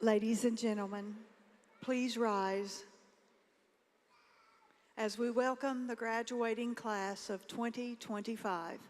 Ladies and gentlemen, please rise as we welcome the graduating class of 2025.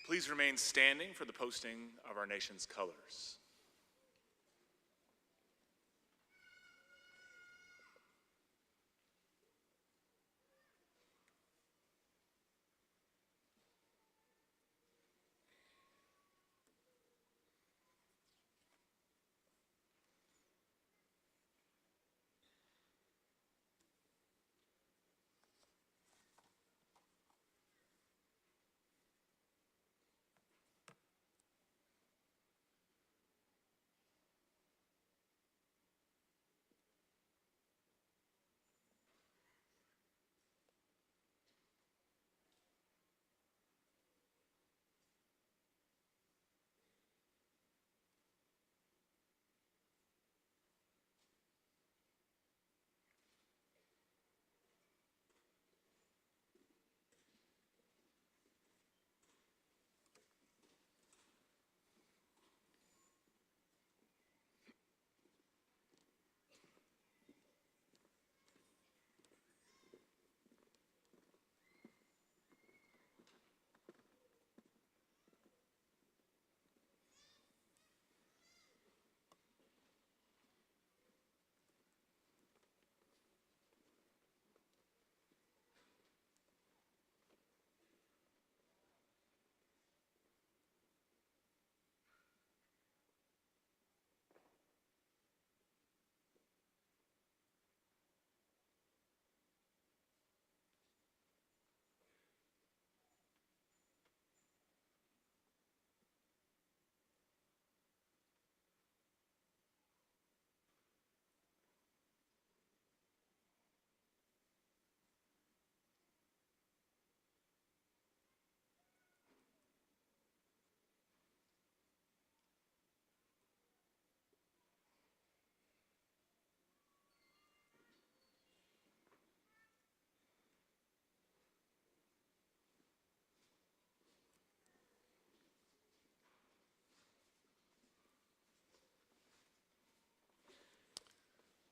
Please remain standing for the posting of our nation's colors.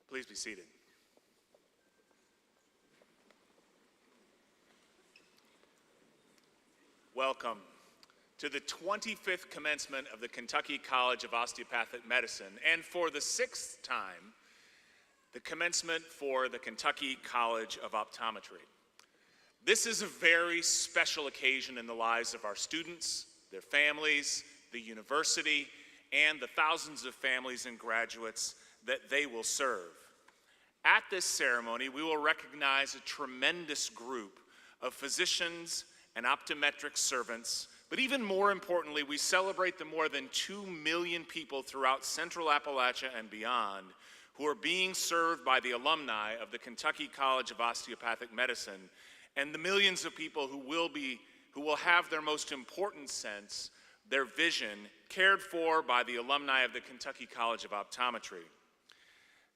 Please be seated. Welcome to the 25th commencement of the Kentucky College of Osteopathic Medicine, and for the 6th time, the commencement for the Kentucky College of Optometry. This is a very special occasion in the lives of our students, their families, the university, and the thousands of families and graduates that they will serve. At this ceremony, we will recognize a tremendous group of physicians and optometric servants, but even more importantly, we celebrate the more than 2 million people throughout Central Appalachia and beyond who are being served by the alumni of the Kentucky College of Osteopathic Medicine, and the millions of people who will have their most important sense, their vision, cared for by the alumni of the Kentucky College of Optometry.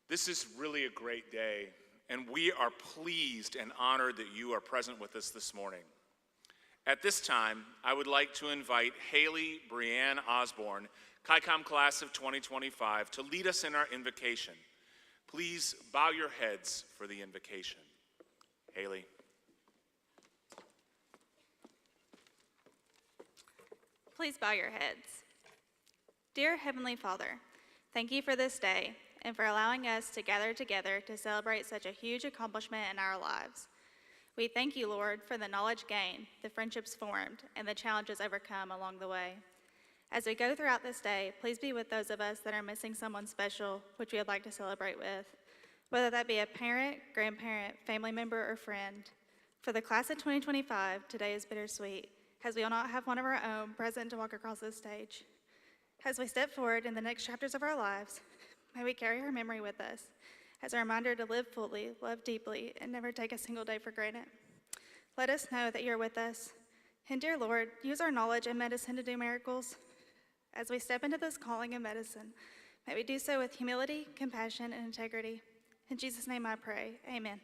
This is really a great day, and we are pleased and honored that you are present with us this morning. At this time, I would like to invite Haley Brianne Osborne, KYCOM class of 2025, to lead us in our invocation. Please bow your heads for the invocation. Haley. Please bow your heads. Dear Heavenly Father, thank you for this day and for allowing us to gather together to celebrate such a huge accomplishment in our lives. We thank you, Lord, for the knowledge gained, the friendships formed, and the challenges overcome along the way. As we go throughout this day, please be with those of us that are missing someone special, which we would like to celebrate with, whether that be a parent, grandparent, family member, or friend. For the class of 2025, today is bittersweet, as we will not have one of our own present to walk across this stage. As we step forward in the next chapters of our lives, may we carry her memory with us as a reminder to live fully, love deeply, and never take a single day for granted. Let us know that you're with us. And dear Lord, use our knowledge in medicine to do miracles. As we step into this calling in medicine, may we do so with humility, compassion, and integrity. In Jesus' name I pray, amen.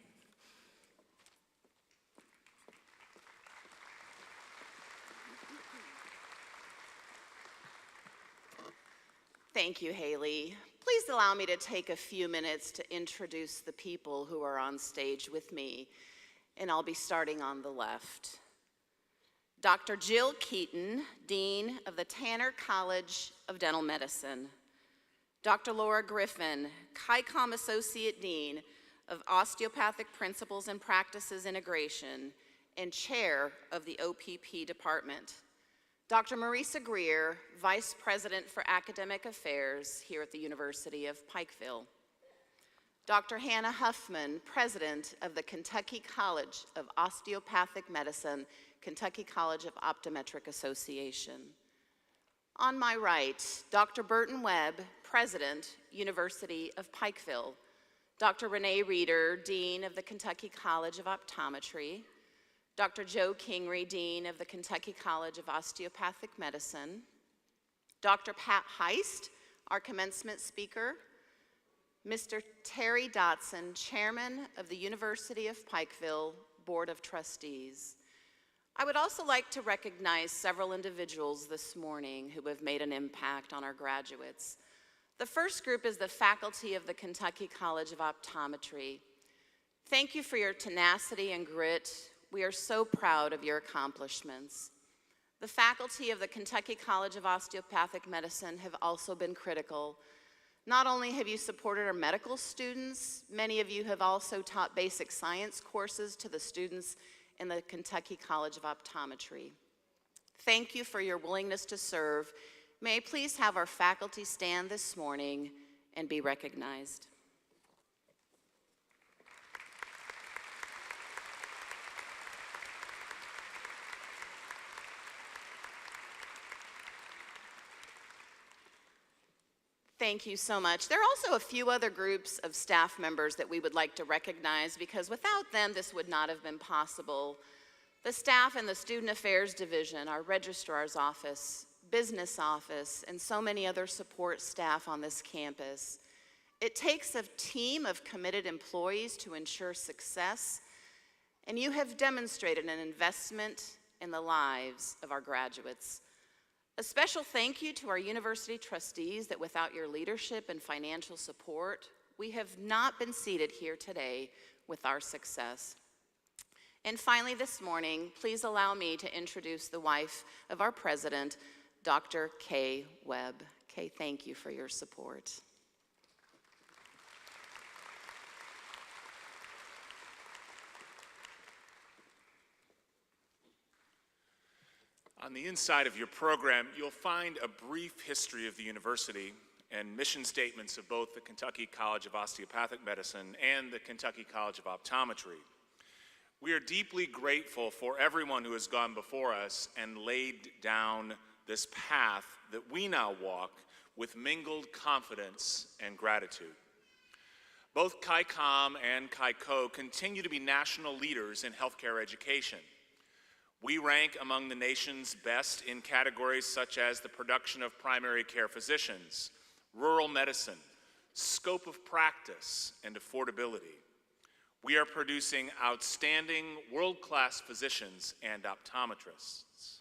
Thank you, Haley. Please allow me to take a few minutes to introduce the people who are on stage with me, and I'll be starting on the left. Dr. Jill Keaton, Dean of the Tanner College of Dental Medicine. Dr. Laura Griffin, KYCOM Associate Dean of Osteopathic Principles and Practices Integration and Chair of the OPP Department. Dr. Marisa Greer, Vice President for Academic Affairs here at the University of Pikeville. Dr. Hannah Huffman, President of the Kentucky College of Osteopathic Medicine, Kentucky College of Optometric Association. On my right, Dr. Burton Webb, President, University of Pikeville. Dr. Renee Reeder, Dean of the Kentucky College of Optometry. Dr. Joe Kingery, Dean of the Kentucky College of Osteopathic Medicine. Dr. Pat Heist, our commencement speaker. Mr. Terry Dotson, Chairman of the University of Pikeville Board of Trustees. I would also like to recognize several individuals this morning who have made an impact on our graduates. The first group is the faculty of the Kentucky College of Optometry. Thank you for your tenacity and grit. We are so proud of your accomplishments. The faculty of the Kentucky College of Osteopathic Medicine have also been critical. Not only have you supported our medical students, many of you have also taught basic science courses to the students in the Kentucky College of Optometry. Thank you for your willingness to serve. May I please have our faculty stand this morning and be recognized. Thank you so much. There are also a few other groups of staff members that we would like to recognize because without them, this would not have been possible. The staff in the Student Affairs Division, our Registrar's Office, Business Office, and so many other support staff on this campus. It takes a team of committed employees to ensure success, and you have demonstrated an investment in the lives of our graduates. A special thank you to our university trustees that without your leadership and financial support, we have not been seated here today with our success. And finally this morning, please allow me to introduce the wife of our president, Dr. Kay Webb. Kay, thank you for your support. On the inside of your program, you'll find a brief history of the university and mission statements of both the Kentucky College of Osteopathic Medicine and the Kentucky College of Optometry. We are deeply grateful for everyone who has gone before us and laid down this path that we now walk with mingled confidence and gratitude. Both KYCOM and KYCO continue to be national leaders in healthcare education. We rank among the nation's best in categories such as the production of primary care physicians, rural medicine, scope of practice, and affordability. We are producing outstanding world-class physicians and optometrists.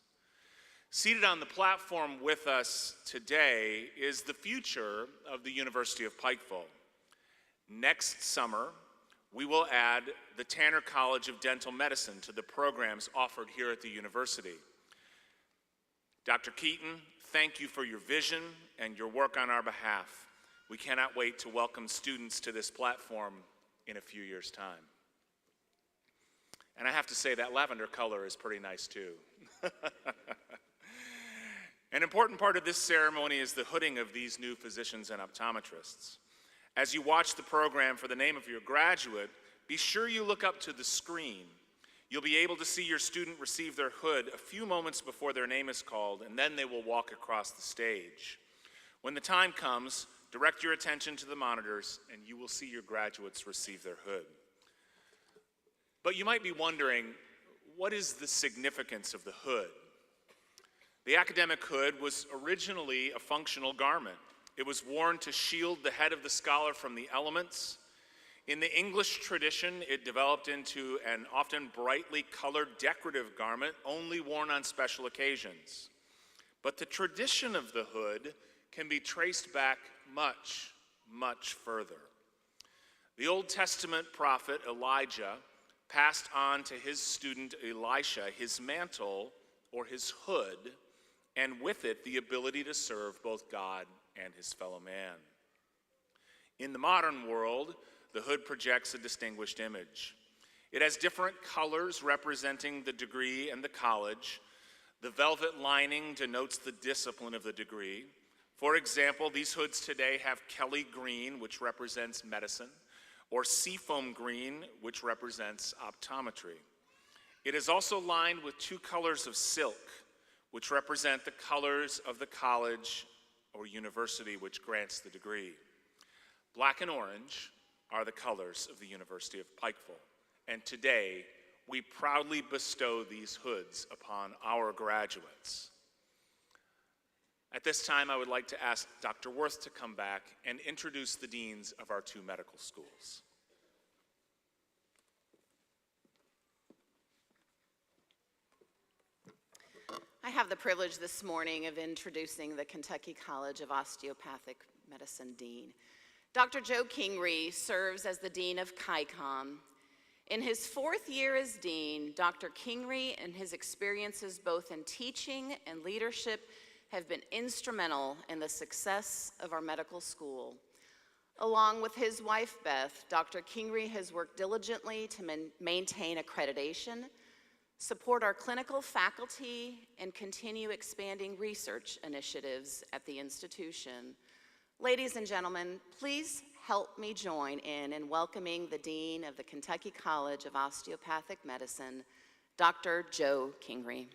Seated on the platform with us today is the future of the University of Pikeville. Next summer, we will add the Tanner College of Dental Medicine to the programs offered here at the university. Dr. Keaton, thank you for your vision and your work on our behalf. We cannot wait to welcome students to this platform in a few years' time. And I have to say that lavender color is pretty nice too. An important part of this ceremony is the hooding of these new physicians and optometrists. As you watch the program for the name of your graduate, be sure you look up to the screen. You'll be able to see your student receive their hood a few moments before their name is called, and then they will walk across the stage. When the time comes, direct your attention to the monitors, and you will see your graduates receive their hood. But you might be wondering, what is the significance of the hood? The academic hood was originally a functional garment. It was worn to shield the head of the scholar from the elements. In the English tradition, it developed into an often brightly colored decorative garment only worn on special occasions. But the tradition of the hood can be traced back much, much further. The Old Testament prophet Elijah passed on to his student Elisha his mantle or his hood, and with it the ability to serve both God and his fellow man. In the modern world, the hood projects a distinguished image. It has different colors representing the degree and the college. The velvet lining denotes the discipline of the degree. For example, these hoods today have Kelly green, which represents medicine, or seafoam green, which represents optometry. It is also lined with two colors of silk, which represent the colors of the college or university which grants the degree. Black and orange are the colors of the University of Pikeville, and today we proudly bestow these hoods upon our graduates. At this time, I would like to ask Dr. Worth to come back and introduce the deans of our two medical schools. I have the privilege this morning of introducing the Kentucky College of Osteopathic Medicine Dean. Dr. Joe Kingery serves as the Dean of KYCOM. In his 4th year as Dean, Dr. Kingery and his experiences both in teaching and leadership have been instrumental in the success of our medical school. Along with his wife, Beth, Dr. Kingery has worked diligently to maintain accreditation, support our clinical faculty, and continue expanding research initiatives at the institution. Ladies and gentlemen, please help me join in welcoming the Dean of the Kentucky College of Osteopathic Medicine, Dr. Joe Kingery.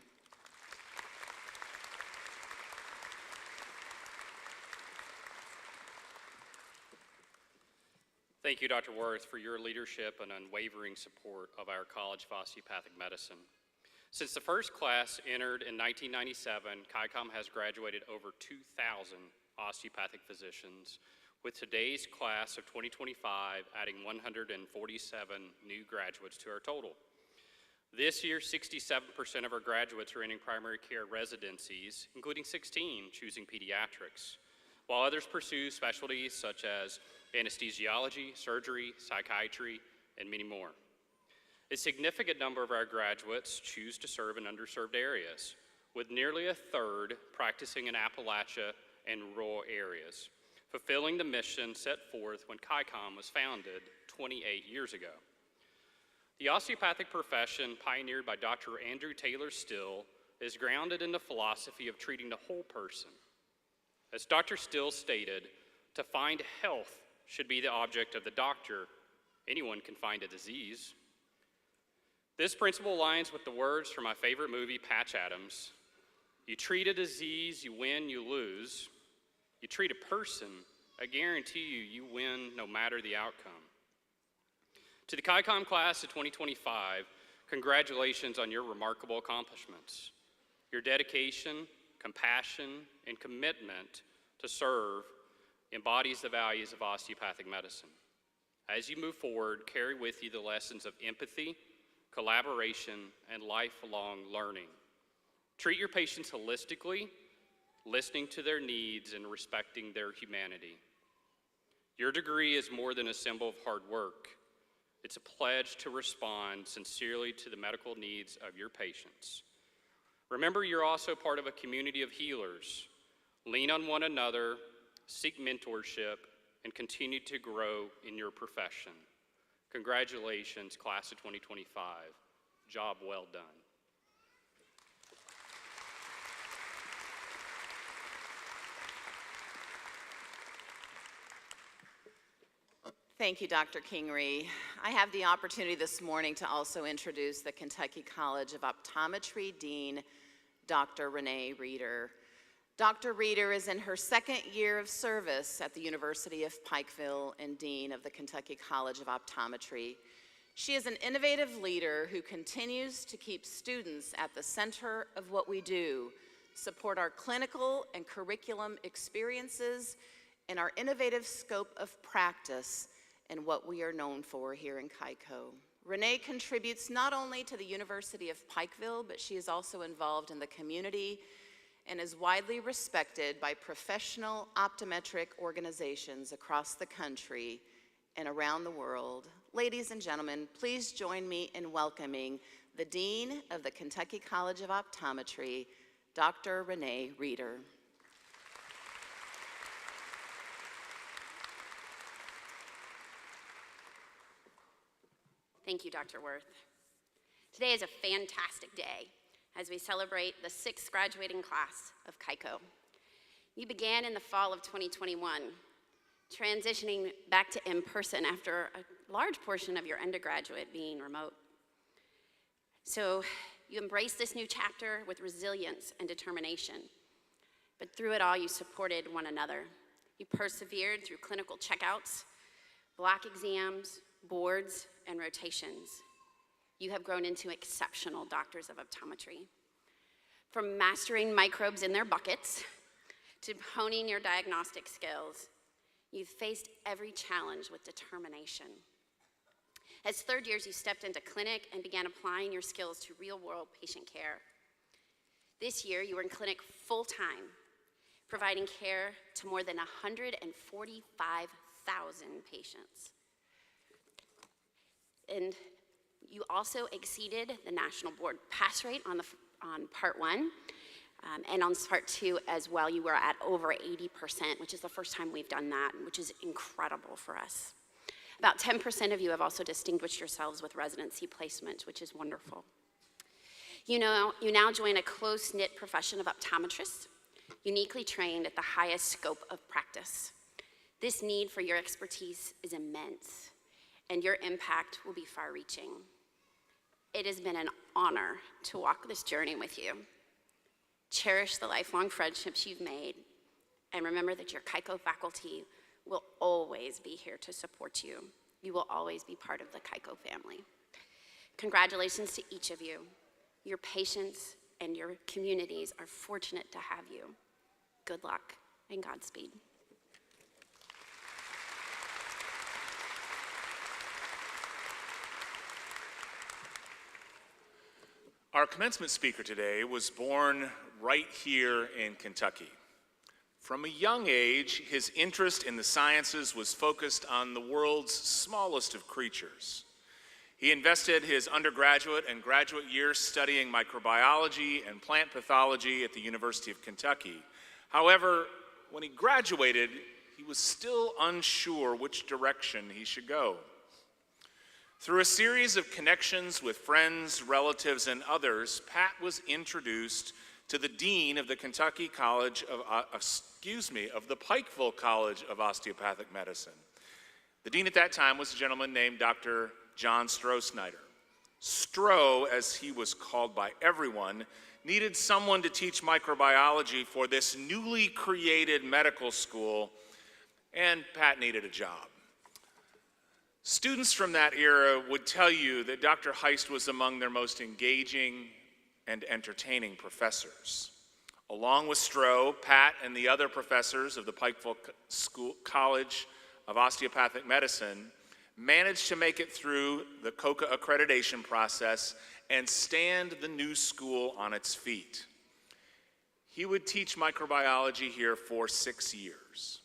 Thank you, Dr. Worth, for your leadership and unwavering support of our College of Osteopathic Medicine. Since the first class entered in 1997, KYCOM has graduated over 2,000 osteopathic physicians, with today's class of 2025 adding 147 new graduates to our total. This year, 67% of our graduates are entering primary care residencies, including 16 choosing pediatrics, while others pursue specialties such as anesthesiology, surgery, psychiatry, and many more. A significant number of our graduates choose to serve in underserved areas, with nearly a third practicing in Appalachia and rural areas, fulfilling the mission set forth when KYCOM was founded 28 years ago. The osteopathic profession, pioneered by Dr. Andrew Taylor Still, is grounded in the philosophy of treating the whole person. As Dr. Still stated, to find health should be the object of the doctor. Anyone can find a disease. This principle aligns with the words from my favorite movie, Patch Adams. You treat a disease, you win, you lose. You treat a person, I guarantee you win no matter the outcome. To the KYCOM class of 2025, congratulations on your remarkable accomplishments. Your dedication, compassion, and commitment to serve embodies the values of osteopathic medicine. As you move forward, carry with you the lessons of empathy, collaboration, and lifelong learning. Treat your patients holistically, listening to their needs and respecting their humanity. Your degree is more than a symbol of hard work. It's a pledge to respond sincerely to the medical needs of your patients. Remember, you're also part of a community of healers. Lean on one another, seek mentorship, and continue to grow in your profession. Congratulations, class of 2025. Job well done. Thank you, Dr. Kingery. I have the opportunity this morning to also introduce the Kentucky College of Optometry Dean, Dr. Renee Reeder. Dr. Reeder is in her 2nd year of service at the University of Pikeville and Dean of the Kentucky College of Optometry. She is an innovative leader who continues to keep students at the center of what we do, support our clinical and curriculum experiences, and our innovative scope of practice and what we are known for here in KYCO. Renee contributes not only to the University of Pikeville, but she is also involved in the community and is widely respected by professional optometric organizations across the country and around the world. Ladies and gentlemen, please join me in welcoming the Dean of the Kentucky College of Optometry, Dr. Renee Reeder. Thank you, Dr. Worth. Today is a fantastic day as we celebrate the 6th graduating class of KYCO. You began in the fall of 2021, transitioning back to in-person after a large portion of your undergraduate being remote. So you embraced this new chapter with resilience and determination. But through it all, you supported one another. You persevered through clinical checkouts, block exams, boards, and rotations. You have grown into exceptional doctors of optometry. From mastering microbes in their buckets to honing your diagnostic skills, you've faced every challenge with determination. As third years, you stepped into clinic and began applying your skills to real-world patient care. This year, you were in clinic full-time, providing care to more than 145,000 patients. And you also exceeded the national board pass rate on part 1, and on part 2 as well. You were at over 80%, which is the first time we've done that, which is incredible for us. About 10% of you have also distinguished yourselves with residency placement, which is wonderful. You now join a close-knit profession of optometrists, uniquely trained at the highest scope of practice. This need for your expertise is immense, and your impact will be far-reaching. It has been an honor to walk this journey with you. Cherish the lifelong friendships you've made, and remember that your KYCO faculty will always be here to support you. You will always be part of the KYCO family. Congratulations to each of you. Your patients and your communities are fortunate to have you. Good luck and Godspeed. Our commencement speaker today was born right here in Kentucky. From a young age, his interest in the sciences was focused on the world's smallest of creatures. He invested his undergraduate and graduate years studying microbiology and plant pathology at the University of Kentucky. However, when he graduated, he was still unsure which direction he should go. Through a series of connections with friends, relatives, and others, Pat was introduced to the dean of the Kentucky College of, of the Pikeville College of Osteopathic Medicine. The dean at that time was a gentleman named Dr. John Stroh-Snyder. Stroh, as he was called by everyone, needed someone to teach microbiology for this newly created medical school, and Pat needed a job. Students from that era would tell you that Dr. Heist was among their most engaging and entertaining professors. Along with Stroh, Pat and the other professors of the Pikeville College of Osteopathic Medicine managed to make it through the KYCO accreditation process and stand the new school on its feet. He would teach microbiology here for 6 years.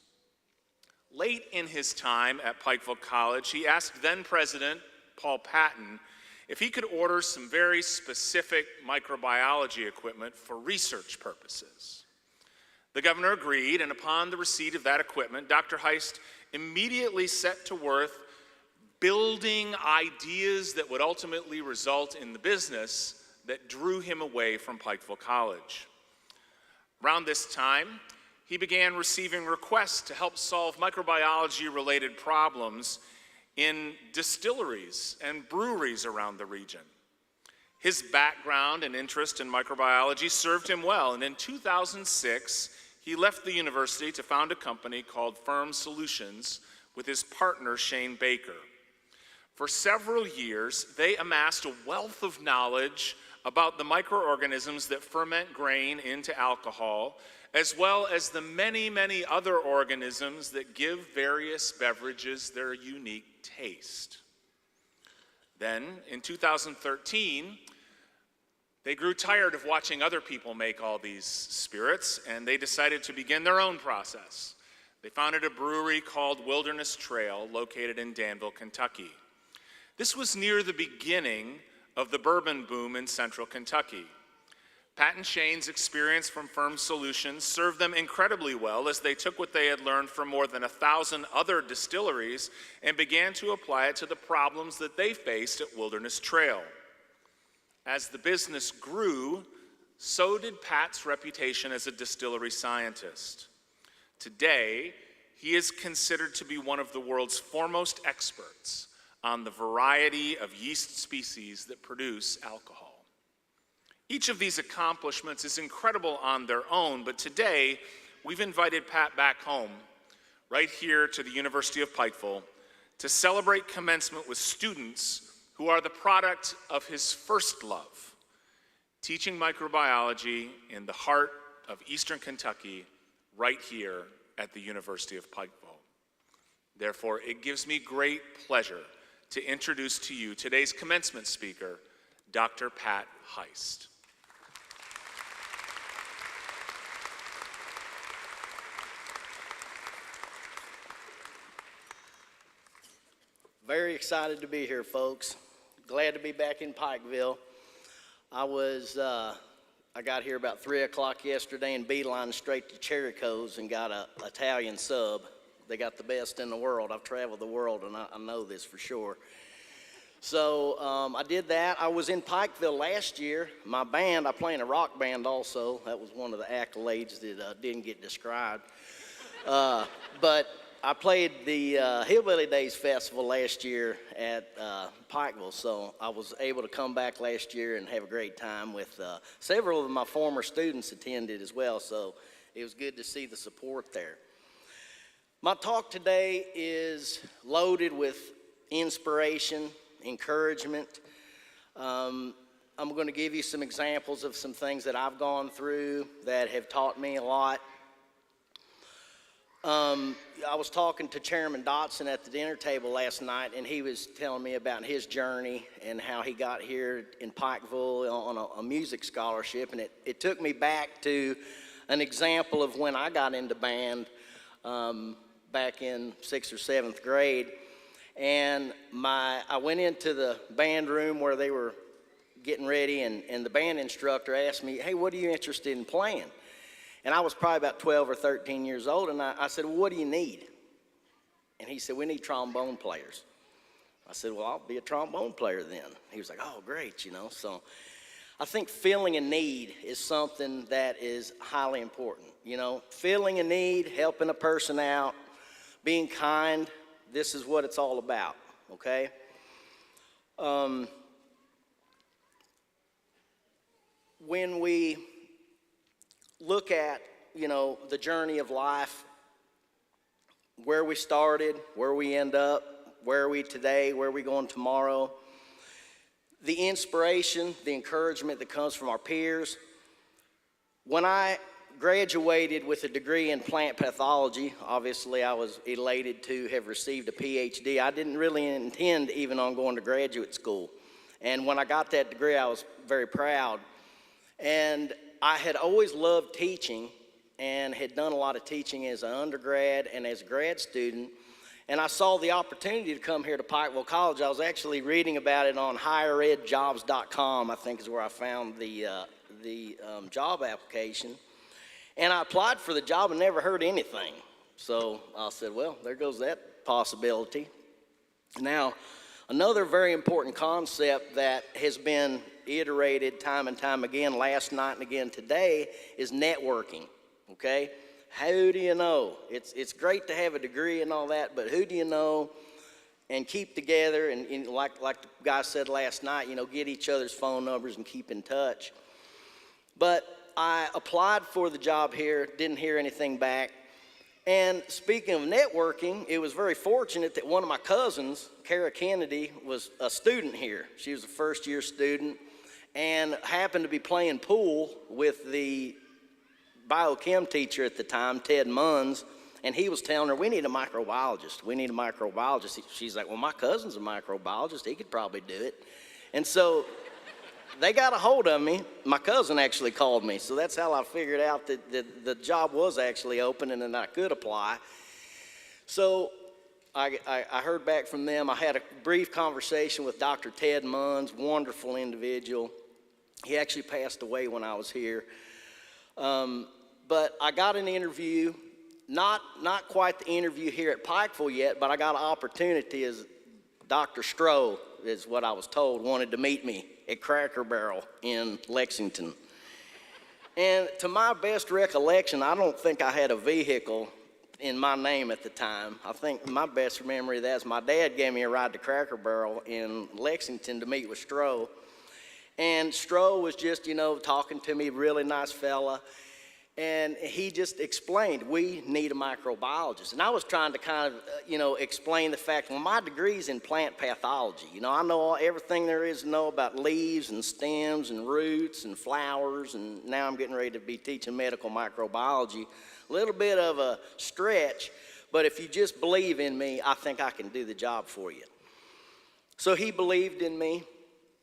Late in his time at Pikeville College, he asked then-President Paul Patton if he could order some very specific microbiology equipment for research purposes. The governor agreed, and upon the receipt of that equipment, Dr. Heist immediately set to work building ideas that would ultimately result in the business that drew him away from Pikeville College. Around this time, he began receiving requests to help solve microbiology-related problems in distilleries and breweries around the region. His background and interest in microbiology served him well, and in 2006, he left the university to found a company called Firm Solutions with his partner, Shane Baker. For several years, they amassed a wealth of knowledge about the microorganisms that ferment grain into alcohol, as well as the many, many other organisms that give various beverages their unique taste. Then, in 2013, they grew tired of watching other people make all these spirits, and they decided to begin their own process. They founded a brewery called Wilderness Trail, located in Danville, Kentucky. This was near the beginning of the bourbon boom in central Kentucky. Pat and Shane's experience from Firm Solutions served them incredibly well as they took what they had learned from more than 1,000 other distilleries and began to apply it to the problems that they faced at Wilderness Trail. As the business grew, so did Pat's reputation as a distillery scientist. Today, he is considered to be one of the world's foremost experts on the variety of yeast species that produce alcohol. Each of these accomplishments is incredible on their own, but today we've invited Pat back home, right here to the University of Pikeville, to celebrate commencement with students who are the product of his first love, teaching microbiology in the heart of Eastern Kentucky, right here at the University of Pikeville. Therefore, it gives me great pleasure to introduce to you today's commencement speaker, Dr. Pat Heist. Very excited to be here, folks. Glad to be back in Pikeville. I got here about 3 o'clock yesterday and beelined straight to Cherrico's and got an Italian sub. They got the best in the world. I've traveled the world and I know this for sure. So I did that. I was in Pikeville last year. My band, I play in a rock band also. That was one of the accolades that didn't get described. But I played the Hillbilly Days Festival last year at Pikeville, so I was able to come back last year and have a great time with several of my former students attended as well, so it was good to see the support there. My talk today is loaded with inspiration, encouragement. I'm going to give you some examples of some things that I've gone through that have taught me a lot. I was talking to Chairman Dotson at the dinner table last night, and he was telling me about his journey and how he got here in Pikeville on a music scholarship, and it took me back to an example of when I got into band back in 6th or 7th grade, and I went into the band room where they were getting ready, and the band instructor asked me, "Hey, what are you interested in playing?" And I was probably about 12 or 13 years old, and I said, "Well, what do you need?" And he said, "We need trombone players." I said, "Well, I'll be a trombone player then." He was like, "Oh, great," you know. So I think filling a need is something that is highly important. You know, filling a need, helping a person out, being kind, this is what it's all about, okay? When we look at, you know, the journey of life, where we started, where we end up, where are we today, where are we going tomorrow, the inspiration, the encouragement that comes from our peers. When I graduated with a degree in plant pathology, obviously I was elated to have received a PhD. I didn't really intend even on going to graduate school. And when I got that degree, I was very proud. And I had always loved teaching and had done a lot of teaching as an undergrad and as a grad student. And I saw the opportunity to come here to Pikeville College. I was actually reading about it on higheredjobs.com, I think is where I found the job application. And I applied for the job and never heard anything. So I said, well, there goes that possibility. Now, another very important concept that has been iterated time and time again last night and again today is networking, okay? How do you know? It's great to have a degree and all that, but who do you know? And keep together, and like the guy said last night, you know, get each other's phone numbers and keep in touch. But I applied for the job here, didn't hear anything back. And speaking of networking, it was very fortunate that one of my cousins, Kara Kennedy, was a student here. She was a first-year student and happened to be playing pool with the biochem teacher at the time, Ted Munns, and he was telling her, we need a microbiologist. We need a microbiologist. She's like, well, my cousin's a microbiologist. He could probably do it. And so they got a hold of me. My cousin actually called me, so that's how I figured out that the job was actually open and that I could apply. So I heard back from them. I had a brief conversation with Dr. Ted Munns, wonderful individual. He actually passed away when I was here. But I got an interview, not quite the interview here at Pikeville yet, but I got an opportunity as Dr. Stroh, is what I was told, wanted to meet me at Cracker Barrel in Lexington. And to my best recollection, I don't think I had a vehicle in my name at the time. I think my best memory of that is my dad gave me a ride to Cracker Barrel in Lexington to meet with Stroh. And Stroh was just, talking to me, really nice fella. And he just explained, we need a microbiologist. And I was trying to kind of, explain the fact, well, my degree's in plant pathology. I know everything there is to know about leaves and stems and roots and flowers. And now I'm getting ready to be teaching medical microbiology. A little bit of a stretch, but if you just believe in me, I think I can do the job for you. So he believed in me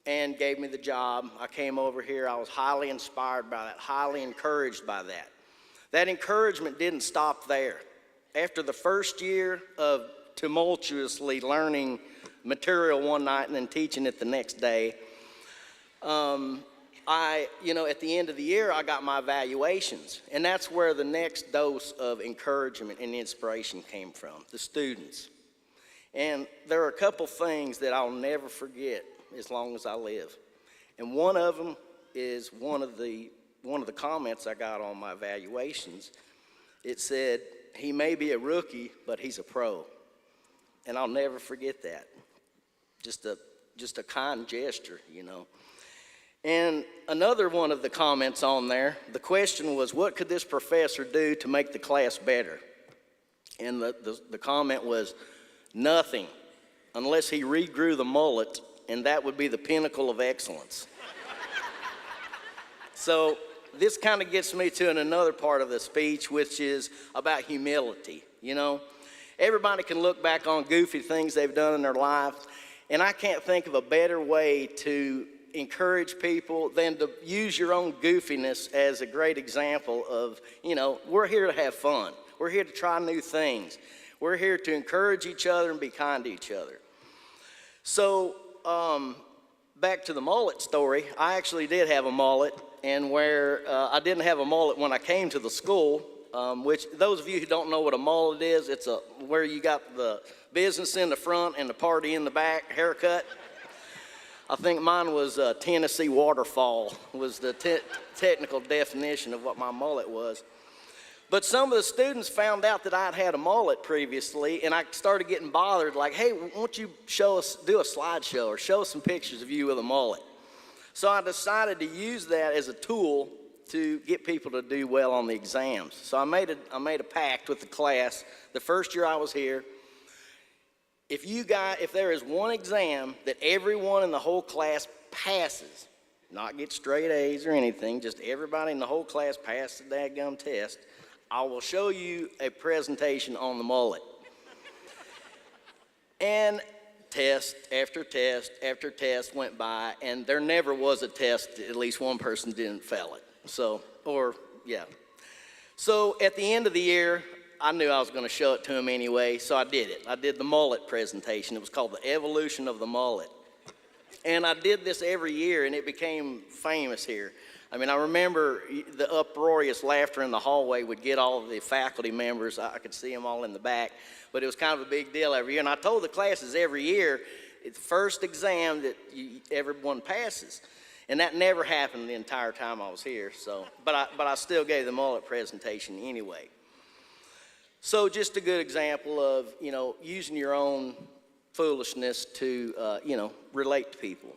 and gave me the job. I came over here. I was highly inspired by that, highly encouraged by that. That encouragement didn't stop there. After the first year of tumultuously learning material one night and then teaching it the next day, at the end of the year, I got my evaluations. And that's where the next dose of encouragement and inspiration came from, the students. And there are a couple things that I'll never forget as long as I live. And one of them is one of the comments I got on my evaluations. It said, he may be a rookie, but he's a pro. And I'll never forget that. Just a kind gesture, And another one of the comments on there, the question was, what could this professor do to make the class better? And the comment was, nothing, unless he regrew the mullet, and that would be the pinnacle of excellence. So this kind of gets me to another part of the speech, which is about humility. Everybody can look back on goofy things they've done in their life, and I can't think of a better way to encourage people than to use your own goofiness as a great example of, we're here to have fun. We're here to try new things. We're here to encourage each other and be kind to each other. So back to the mullet story, I actually did have a mullet, and where I didn't have a mullet when I came to the school, which those of you who don't know what a mullet is, it's where you got the business in the front and the party in the back haircut. I think mine was Tennessee waterfall was the technical definition of what my mullet was. But some of the students found out that I'd had a mullet previously, and I started getting bothered, like, hey, won't you do a slideshow or show us some pictures of you with a mullet? So I decided to use that as a tool to get people to do well on the exams. So I made a pact with the class the first year I was here. If there is one exam that everyone in the whole class passes, not get straight A's or anything, just everybody in the whole class passes the dadgum test, I will show you a presentation on the mullet. And test after test after test went by, and there never was a test that at least one person didn't fail it. So at the end of the year, I knew I was going to show it to them anyway, so I did it. I did the mullet presentation. It was called The Evolution of the Mullet. And I did this every year, and it became famous here. I mean, I remember the uproarious laughter in the hallway would get all of the faculty members. I could see them all in the back, but it was kind of a big deal every year. And I told the classes every year, it's the first exam that everyone passes. And that never happened the entire time I was here. So, but I still gave the mullet presentation anyway. So just a good example of, using your own foolishness to, relate to people.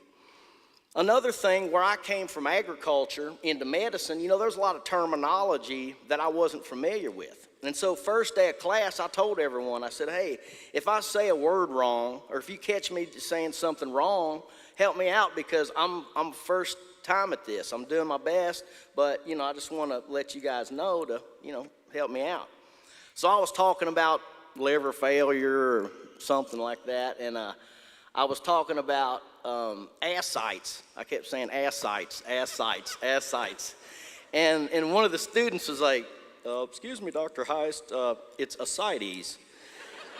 Another thing, where I came from agriculture into medicine, there's a lot of terminology that I wasn't familiar with. And so first day of class, I told everyone, I said, hey, if I say a word wrong, or if you catch me saying something wrong, help me out, because I'm first time at this. I'm doing my best, but, I just want to let you guys know to, help me out. So I was talking about liver failure or something like that, and I was talking about ascites. I kept saying ascites. And one of the students was like, excuse me, Dr. Heist, it's ascites.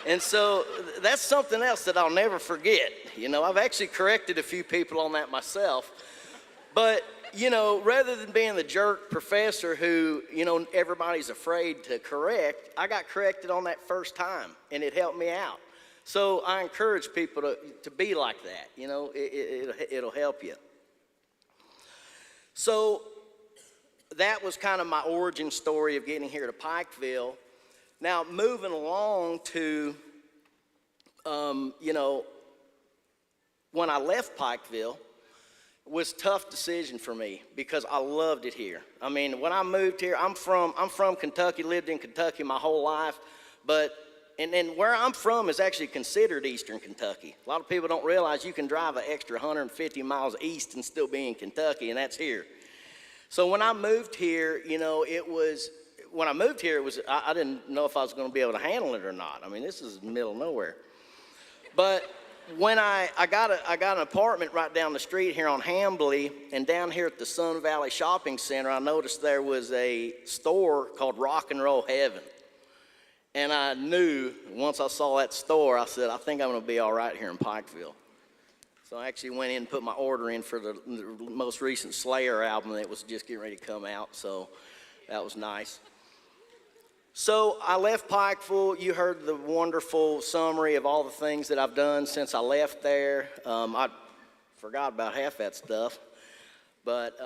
And so that's something else that I'll never forget. You know, I've actually corrected a few people on that myself. But, you know, rather than being the jerk professor who, you know, everybody's afraid to correct, I got corrected on that first time, and it helped me out. So I encourage people to be like that. You know, it'll help you. So that was kind of my origin story of getting here to Pikeville. Now, moving along to, you know, when I left Pikeville, it was a tough decision for me because I loved it here. I mean, when I moved here, I'm from Kentucky, lived in Kentucky my whole life, and then where I'm from is actually considered Eastern Kentucky. A lot of people don't realize you can drive an extra 150 miles east and still be in Kentucky, and that's here. So when I moved here, you know, I didn't know if I was going to be able to handle it or not. I mean, this is the middle of nowhere. But when I got an apartment right down the street here on Hambly, and down here at the Sun Valley Shopping Center, I noticed there was a store called Rock and Roll Heaven. And I knew, once I saw that store, I said, I think I'm going to be all right here in Pikeville. So I actually went in and put my order in for the most recent Slayer album that was just getting ready to come out, so that was nice. So I left Pikeville. You heard the wonderful summary of all the things that I've done since I left there. I forgot about half that stuff, but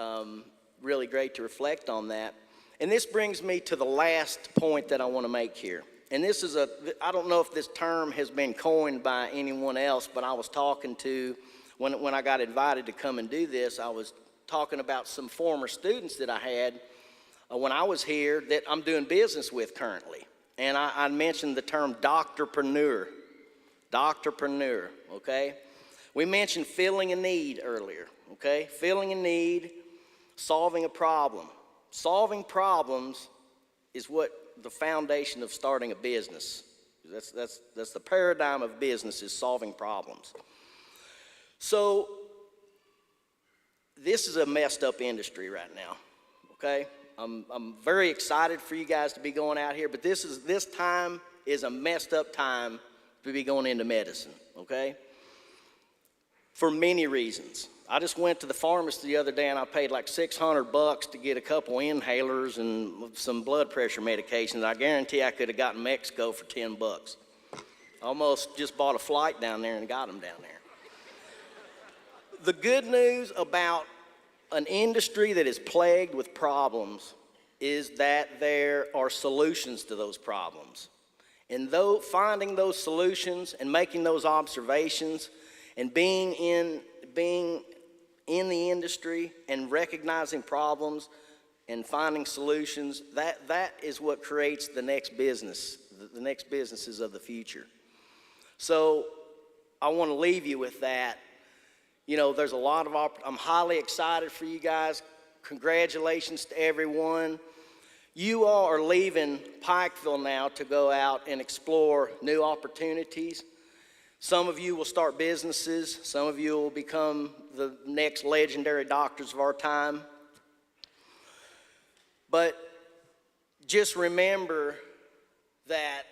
really great to reflect on that. And this brings me to the last point that I want to make here. And this is I don't know if this term has been coined by anyone else, but I was talking to, when I got invited to come and do this, I was talking about some former students that I had when I was here that I'm doing business with currently. And I mentioned the term doctorpreneur. Doctorpreneur, okay? We mentioned filling a need earlier, okay? Filling a need, solving a problem. Solving problems is what the foundation of starting a business. That's the paradigm of business, is solving problems. So this is a messed up industry right now, okay? I'm very excited for you guys to be going out here, but this time is a messed up time to be going into medicine, okay? For many reasons. I just went to the pharmacy the other day and I paid like $600 to get a couple inhalers and some blood pressure medications. I guarantee I could have gotten Mexico for $10. Almost just bought a flight down there and got them down there. The good news about an industry that is plagued with problems is that there are solutions to those problems. And though finding those solutions and making those observations and being in the industry and recognizing problems and finding solutions, that is what creates the next business, the next businesses of the future. So I want to leave you with that. You know, there's a lot of I'm highly excited for you guys. Congratulations to everyone. You all are leaving Pikeville now to go out and explore new opportunities. Some of you will start businesses. Some of you will become the next legendary doctors of our time. But just remember that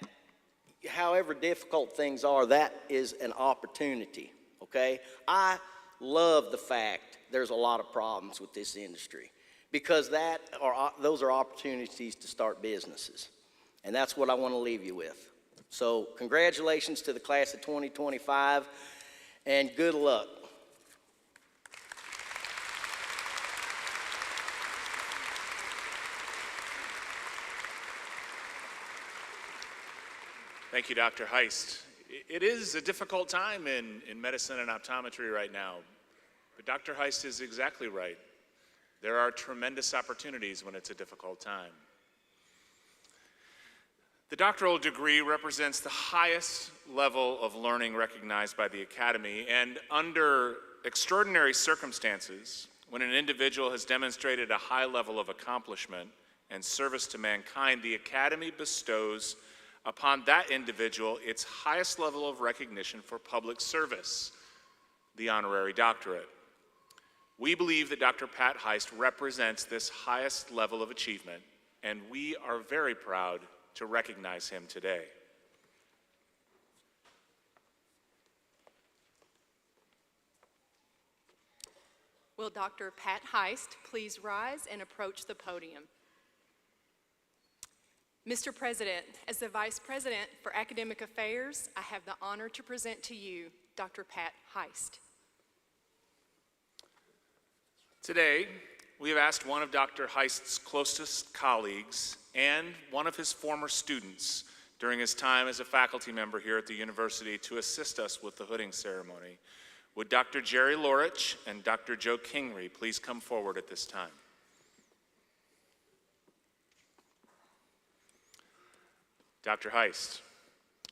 however difficult things are, that is an opportunity, okay? I love the fact there's a lot of problems with this industry because those are opportunities to start businesses. And that's what I want to leave you with. So congratulations to the class of 2025 and good luck. Thank you, Dr. Heist. It is a difficult time in medicine and optometry right now, but Dr. Heist is exactly right. There are tremendous opportunities when it's a difficult time. The doctoral degree represents the highest level of learning recognized by the Academy, and under extraordinary circumstances, when an individual has demonstrated a high level of accomplishment and service to mankind, the Academy bestows upon that individual its highest level of recognition for public service, the honorary doctorate. We believe that Dr. Pat Heist represents this highest level of achievement, and we are very proud to recognize him today. Will Dr. Pat Heist please rise and approach the podium? Mr. President, as the Vice President for Academic Affairs, I have the honor to present to you Dr. Pat Heist. Today, we have asked one of Dr. Heist's closest colleagues and one of his former students during his time as a faculty member here at the university to assist us with the hooding ceremony. Would Dr. Jerry Lorich and Dr. Joe Kingery please come forward at this time? Dr. Heist,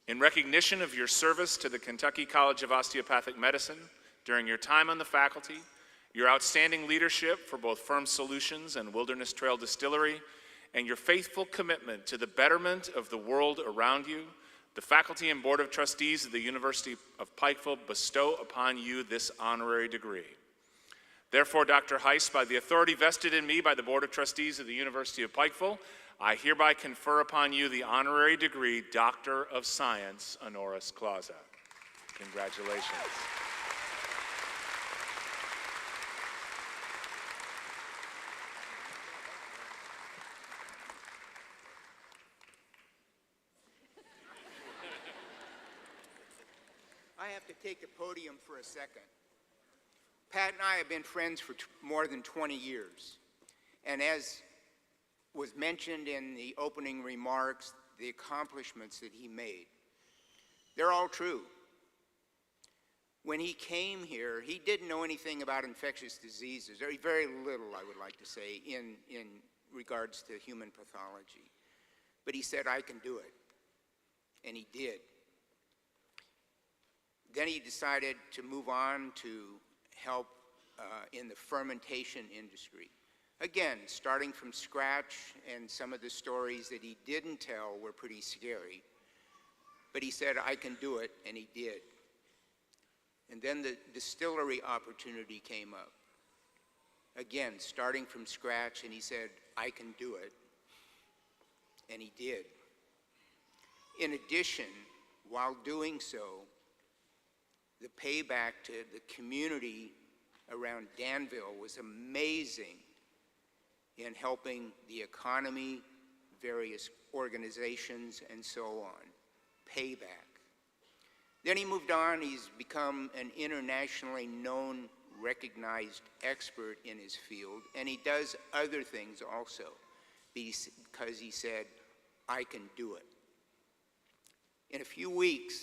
in recognition of your service to the Kentucky College of Osteopathic Medicine during your time on the faculty, your outstanding leadership for both Firm Solutions and Wilderness Trail Distillery, and your faithful commitment to the betterment of the world around you, the faculty and board of trustees of the University of Pikeville bestow upon you this honorary degree. Therefore, Dr. Heist, by the authority vested in me by the board of trustees of the University of Pikeville, I hereby confer upon you the honorary degree Doctor of Science honoris clausa. Congratulations. I have to take the podium for a second. Pat and I have been friends for more than 20 years. And as was mentioned in the opening remarks, the accomplishments that he made, they're all true. When he came here, he didn't know anything about infectious diseases, or very little, I would like to say, in regards to human pathology. But he said, I can do it. And he did. Then he decided to move on to help in the fermentation industry. Again, starting from scratch, and some of the stories that he didn't tell were pretty scary. But he said, I can do it, and he did. And then the distillery opportunity came up. Again, starting from scratch, and he said, I can do it, and he did. In addition, while doing so, the payback to the community around Danville was amazing in helping the economy, various organizations, and so on. Payback. Then he moved on. He's become an internationally known, recognized expert in his field, and he does other things also because he said, I can do it. In a few weeks,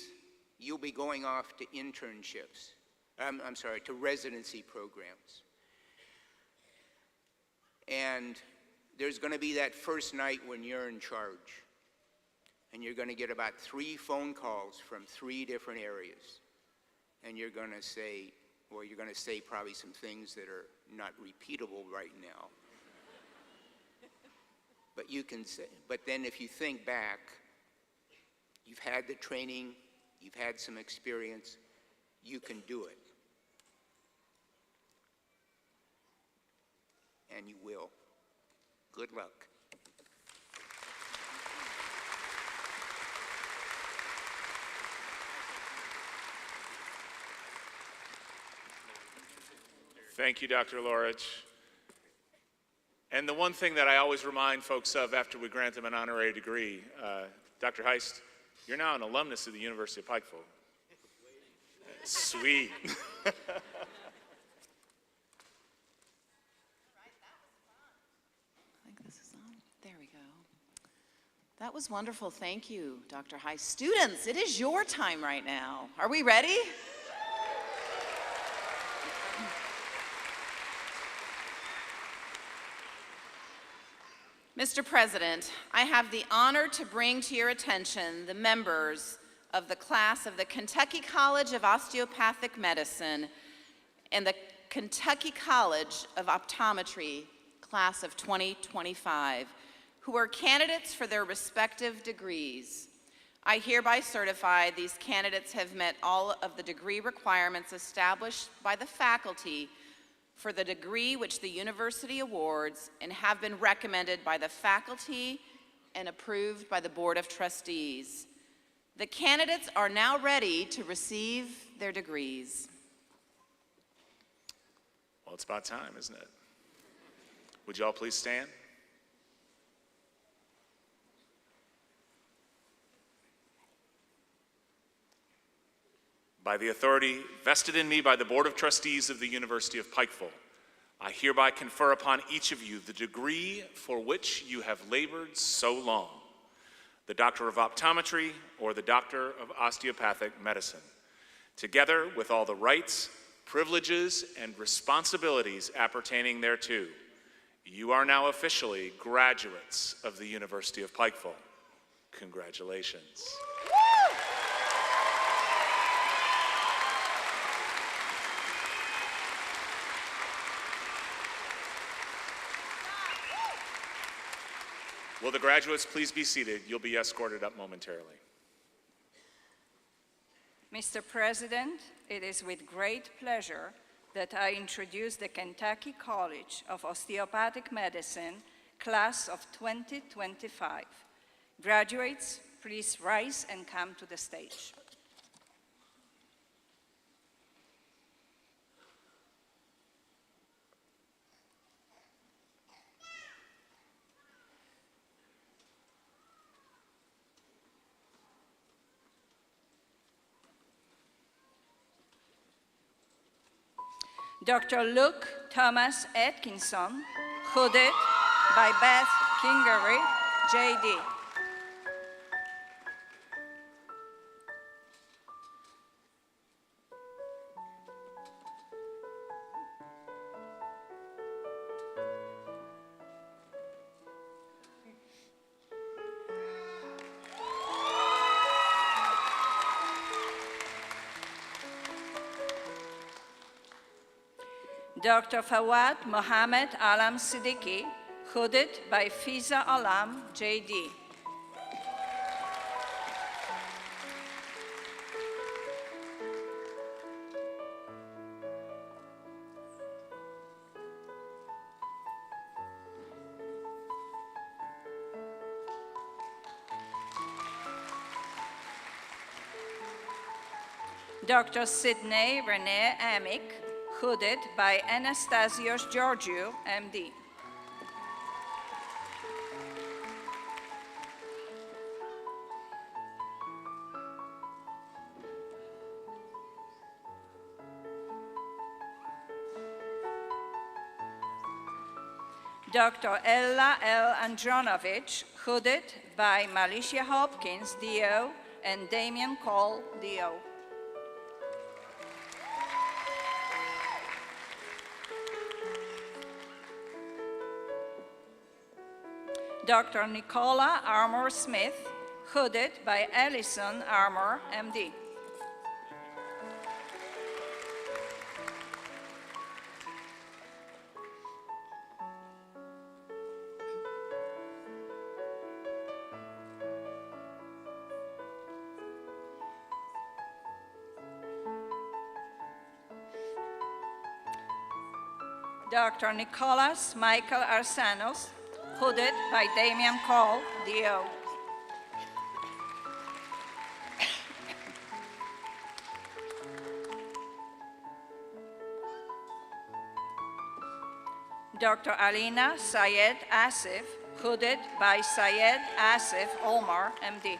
you'll be going off to internships. To residency programs. And there's going to be that first night when you're in charge. And you're going to get about 3 phone calls from 3 different areas. And you're going to say, well, you're going to say probably some things that are not repeatable right now. But you can say, but then if you think back, you've had the training, you've had some experience, you can do it. And you will. Good luck. Thank you, Dr. Lorich. And the one thing that I always remind folks of after we grant them an honorary degree, Dr. Heist, you're now an alumnus of the University of Pikeville. Sweet. There we go. That was wonderful. Thank you, Dr. Heist. Students, it is your time right now. Are we ready? Mr. President, I have the honor to bring to your attention the members of the class of the Kentucky College of Osteopathic Medicine and the Kentucky College of Optometry, class of 2025, who are candidates for their respective degrees. I hereby certify these candidates have met all of the degree requirements established by the faculty for the degree which the university awards and have been recommended by the faculty and approved by the Board of Trustees. The candidates are now ready to receive their degrees. Well, it's about time, isn't it? Would you all please stand? By the authority vested in me by the Board of Trustees of the University of Pikeville, I hereby confer upon each of you the degree for which you have labored so long, the Doctor of Optometry or the Doctor of Osteopathic Medicine, together with all the rights, privileges, and responsibilities appertaining thereto. You are now officially graduates of the University of Pikeville. Congratulations. Will the graduates please be seated? You'll be escorted up momentarily. Mr. President, it is with great pleasure that I introduce the Kentucky College of Osteopathic Medicine class of 2025. Graduates, please rise and come to the stage. Dr. Luke Thomas Atkinson, hooded by Beth Kingery, JD. Dr. Fawad Mohammed Alam Siddiqui, hooded by Fiza Alam, JD. Dr. Sidney Renee Amick, hooded by Anastasios Georgiou, MD. Dr. Ella L. Andronovich, hooded by Malicia Hopkins, DO, and Damian Cole, DO. Dr. Nicola Armour Smith, hooded by Allison Armour, MD. Dr. Nicholas Michael Arsanos, hooded by Damian Cole, DO. Dr. Alina Syed Asif, hooded by Syed Asif Omar, MD.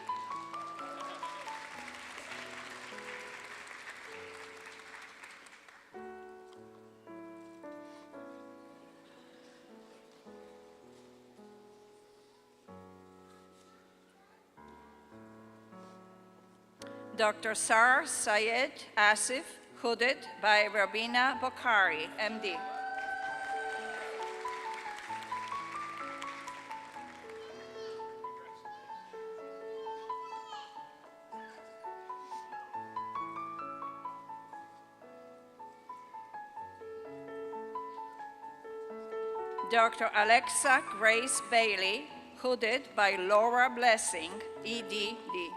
Dr. Sar Syed Asif, hooded by Rabina Bokhari, MD. Dr. Alexa Grace Bailey, hooded by Laura Blessing, EDD.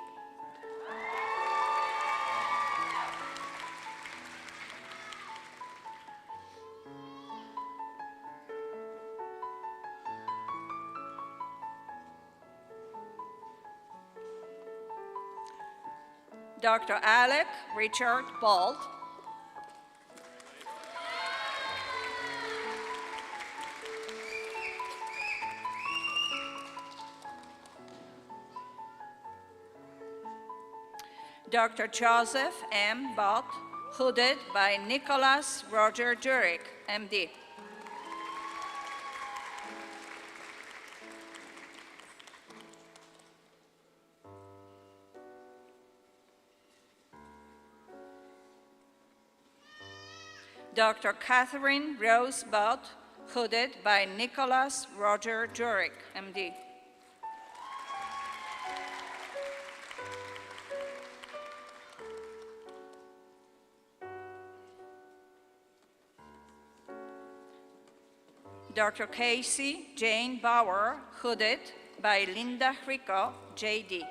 Dr. Alec Richard Bald, Dr. Joseph M. Bott, hooded by Nicholas Roger Jurek, MD. Dr. Catherine Rose Bott, hooded by Nicholas Roger Jurek, MD. Dr. Casey Jane Bauer, hooded by Linda Rico, JD.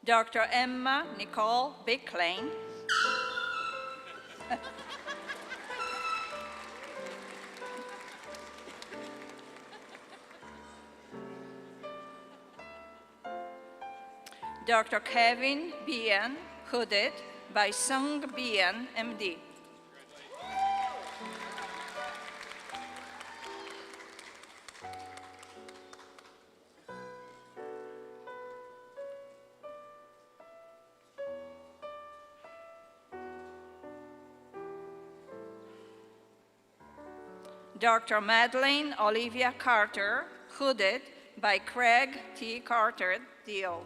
Dr. Emma Nicole Bicklane, Dr. Kevin Bien, hooded by Sung Bien, MD. Dr. Madeleine Olivia Carter, hooded by Craig T. Carter, DO.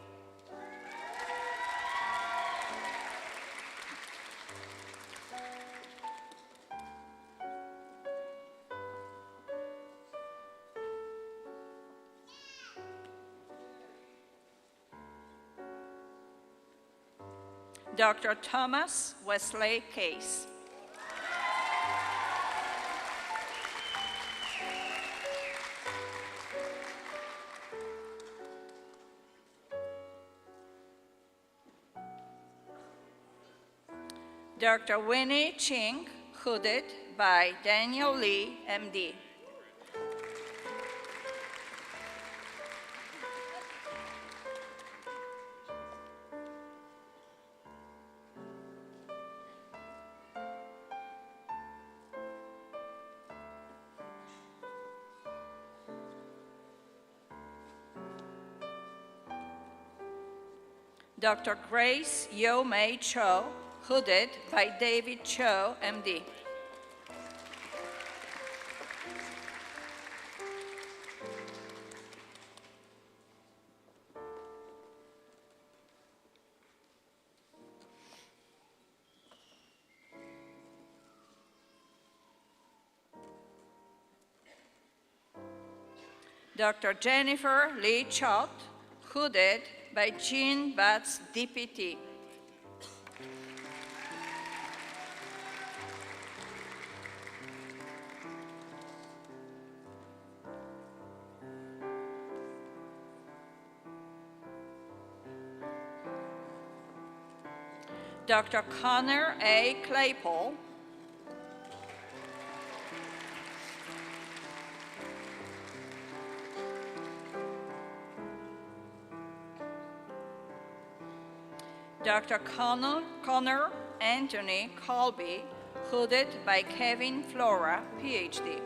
Dr. Thomas Wesley Case. Dr. Winnie Ching, hooded by Daniel Lee, MD. Dr. Grace Yo Mei Cho, hooded by David Cho, MD. Dr. Jennifer Lee Chott, hooded by Jean Batts, DPT. Dr. Connor A. Claypool, Dr. Connor Anthony Colby, hooded by Kevin Flora, PhD.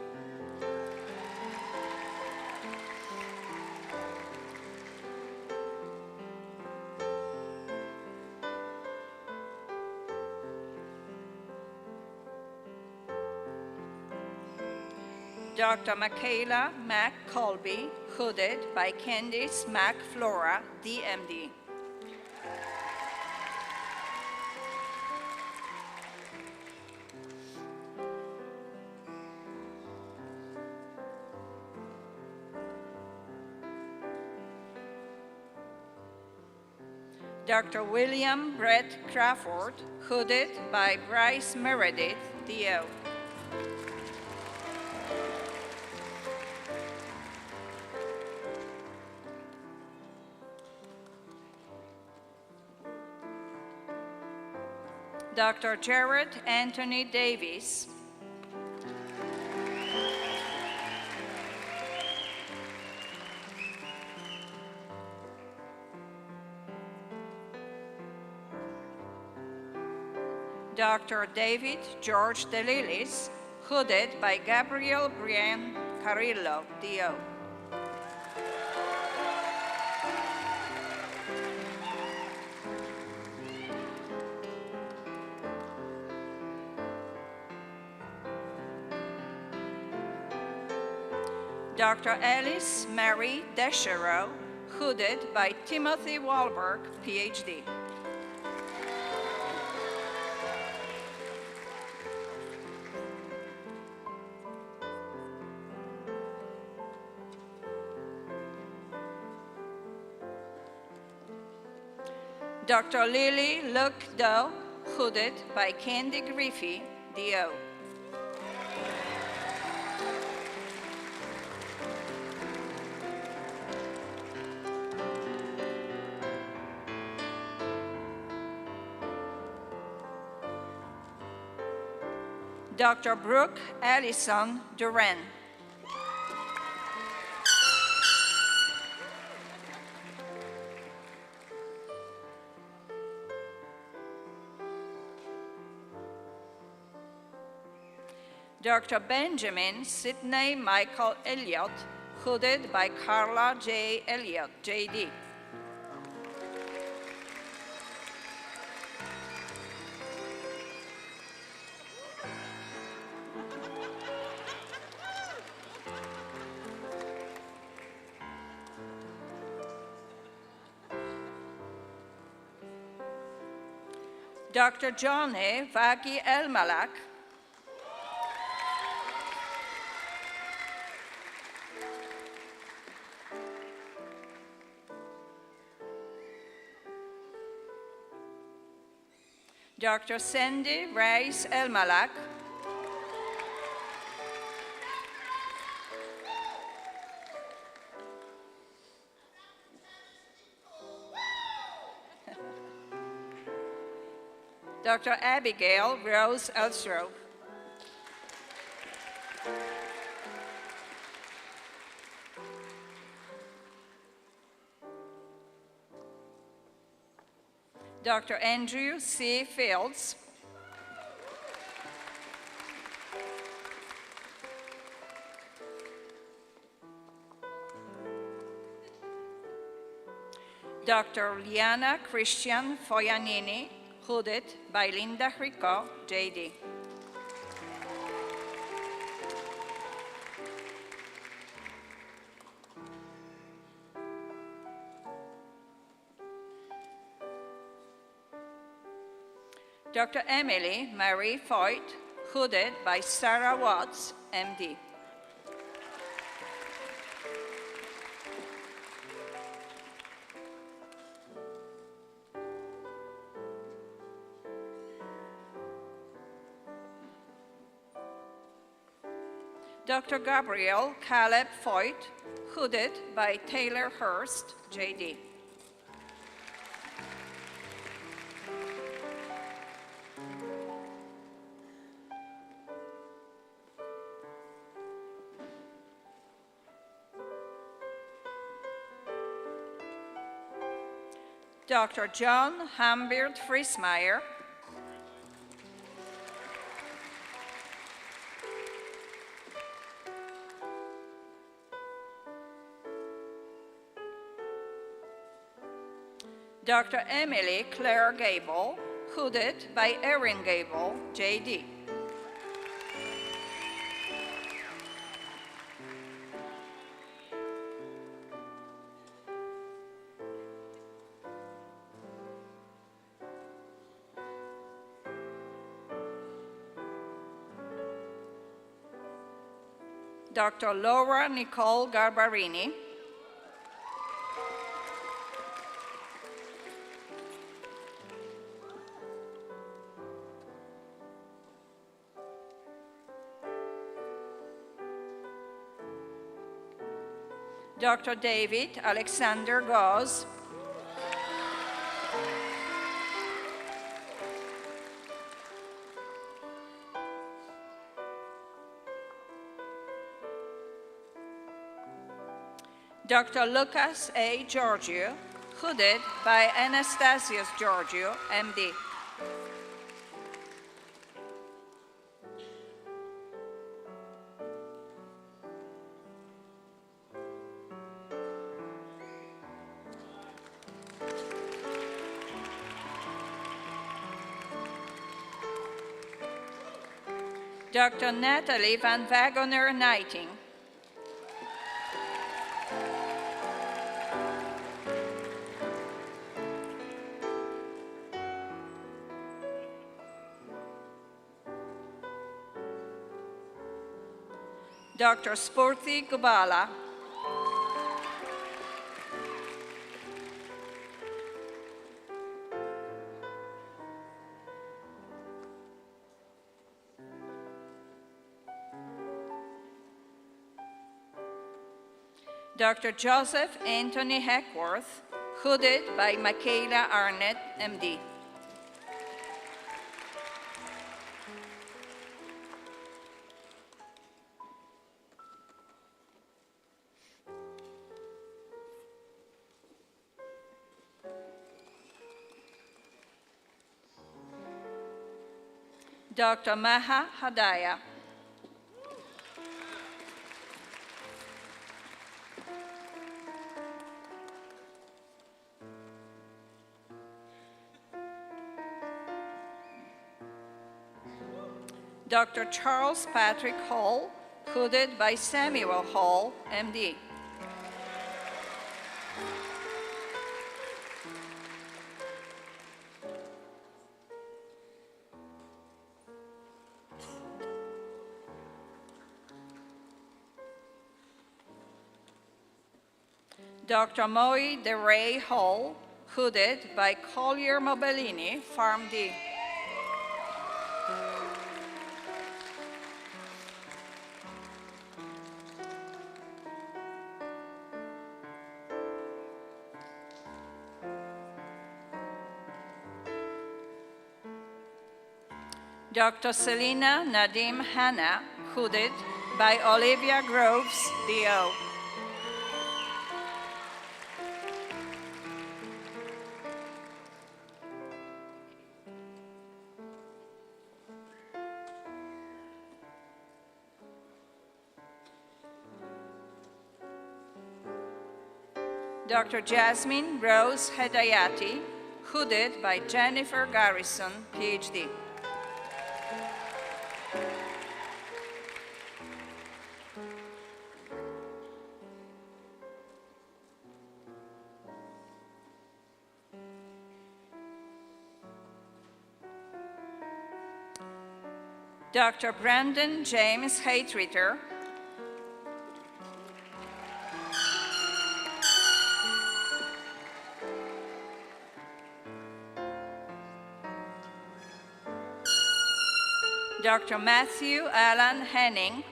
Dr. Michaela Mac Colby, hooded by Candice Mac Flora, DMD. Dr. William Brett Crawford, hooded by Bryce Meredith, DO. Dr. Jared Anthony Davis, Dr. David George DeLillis, hooded by Gabriel Brian Carrillo, DO. Dr. Alice Mary Deschereaux, hooded by Timothy Wahlberg, PhD. Dr. Lily Luke Doe, hooded by Candy Griffey, DO. Dr. Brooke Allison Duran. Dr. Benjamin Sidney Michael Elliott, hooded by Carla J. Elliott, JD. Dr. John A. Vagi El-Malak, Dr. Sandy Rice El-Malak, Dr. Abigail Rose Elstrove, Dr. Andrew C. Fields, Dr. Liana Christian Foyanini, hooded by Linda Rico, JD. Dr. Emily Marie Foyt, hooded by Sarah Watts, MD. Dr. Gabriel Caleb Foyt, hooded by Taylor Hurst, JD. Dr. John Humbert Friesmeyer, Dr. Emily Claire Gable, hooded by Erin Gable, JD. Dr. Laura Nicole Garbarini, Dr. David Alexander Gauze, Dr. Lucas A. Giorgio, hooded by Anastasius Giorgio, MD. Dr. Natalie Van Wagoner-Knighting. Dr. Spurti Gubala. Dr. Joseph Anthony Heckworth, hooded by Michaela Arnett, MD. Dr. Maha Hadaya. Dr. Charles Patrick Hall, hooded by Samuel Hall, MD. Dr. Moy DeRay Hall, hooded by Collier Mobellini, Farm D. Dr. Selina Nadim Hanna, hooded by Olivia Groves, DO. Dr. Jasmine Rose Hedayati, hooded by Jennifer Garrison, PhD. Dr. Brandon James Haytreater, Dr. Matthew Alan Henning,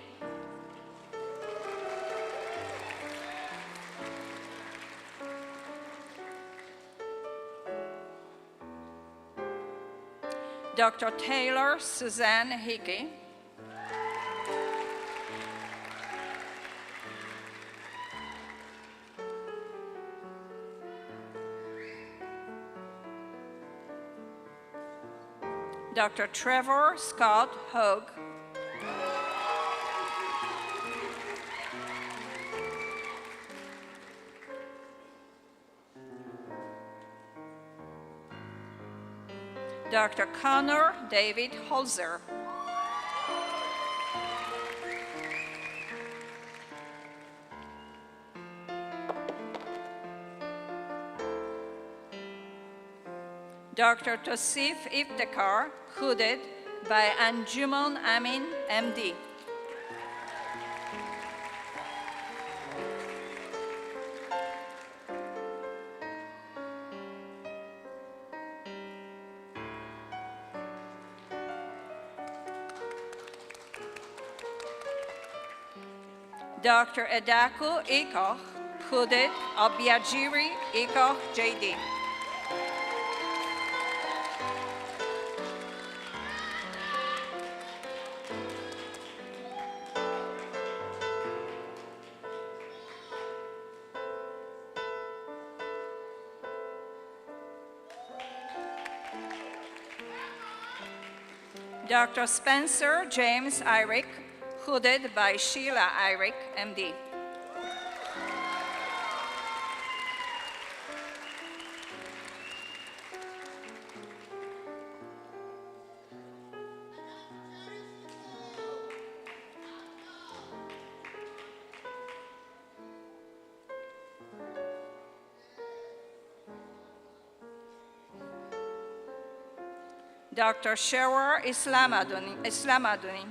Dr. Taylor Suzanne Hickey, Dr. Trevor Scott Hogue, Dr. Connor David Holzer, Dr. Tosif Iftekhar, hooded by Anjuman Amin, MD. Dr. Edaku Ikoch, hooded Obiajiri Ikoch, JD. Dr. Spencer James Irick, hooded by Sheila Irick, MD. Dr. Sherwar Islamaduni.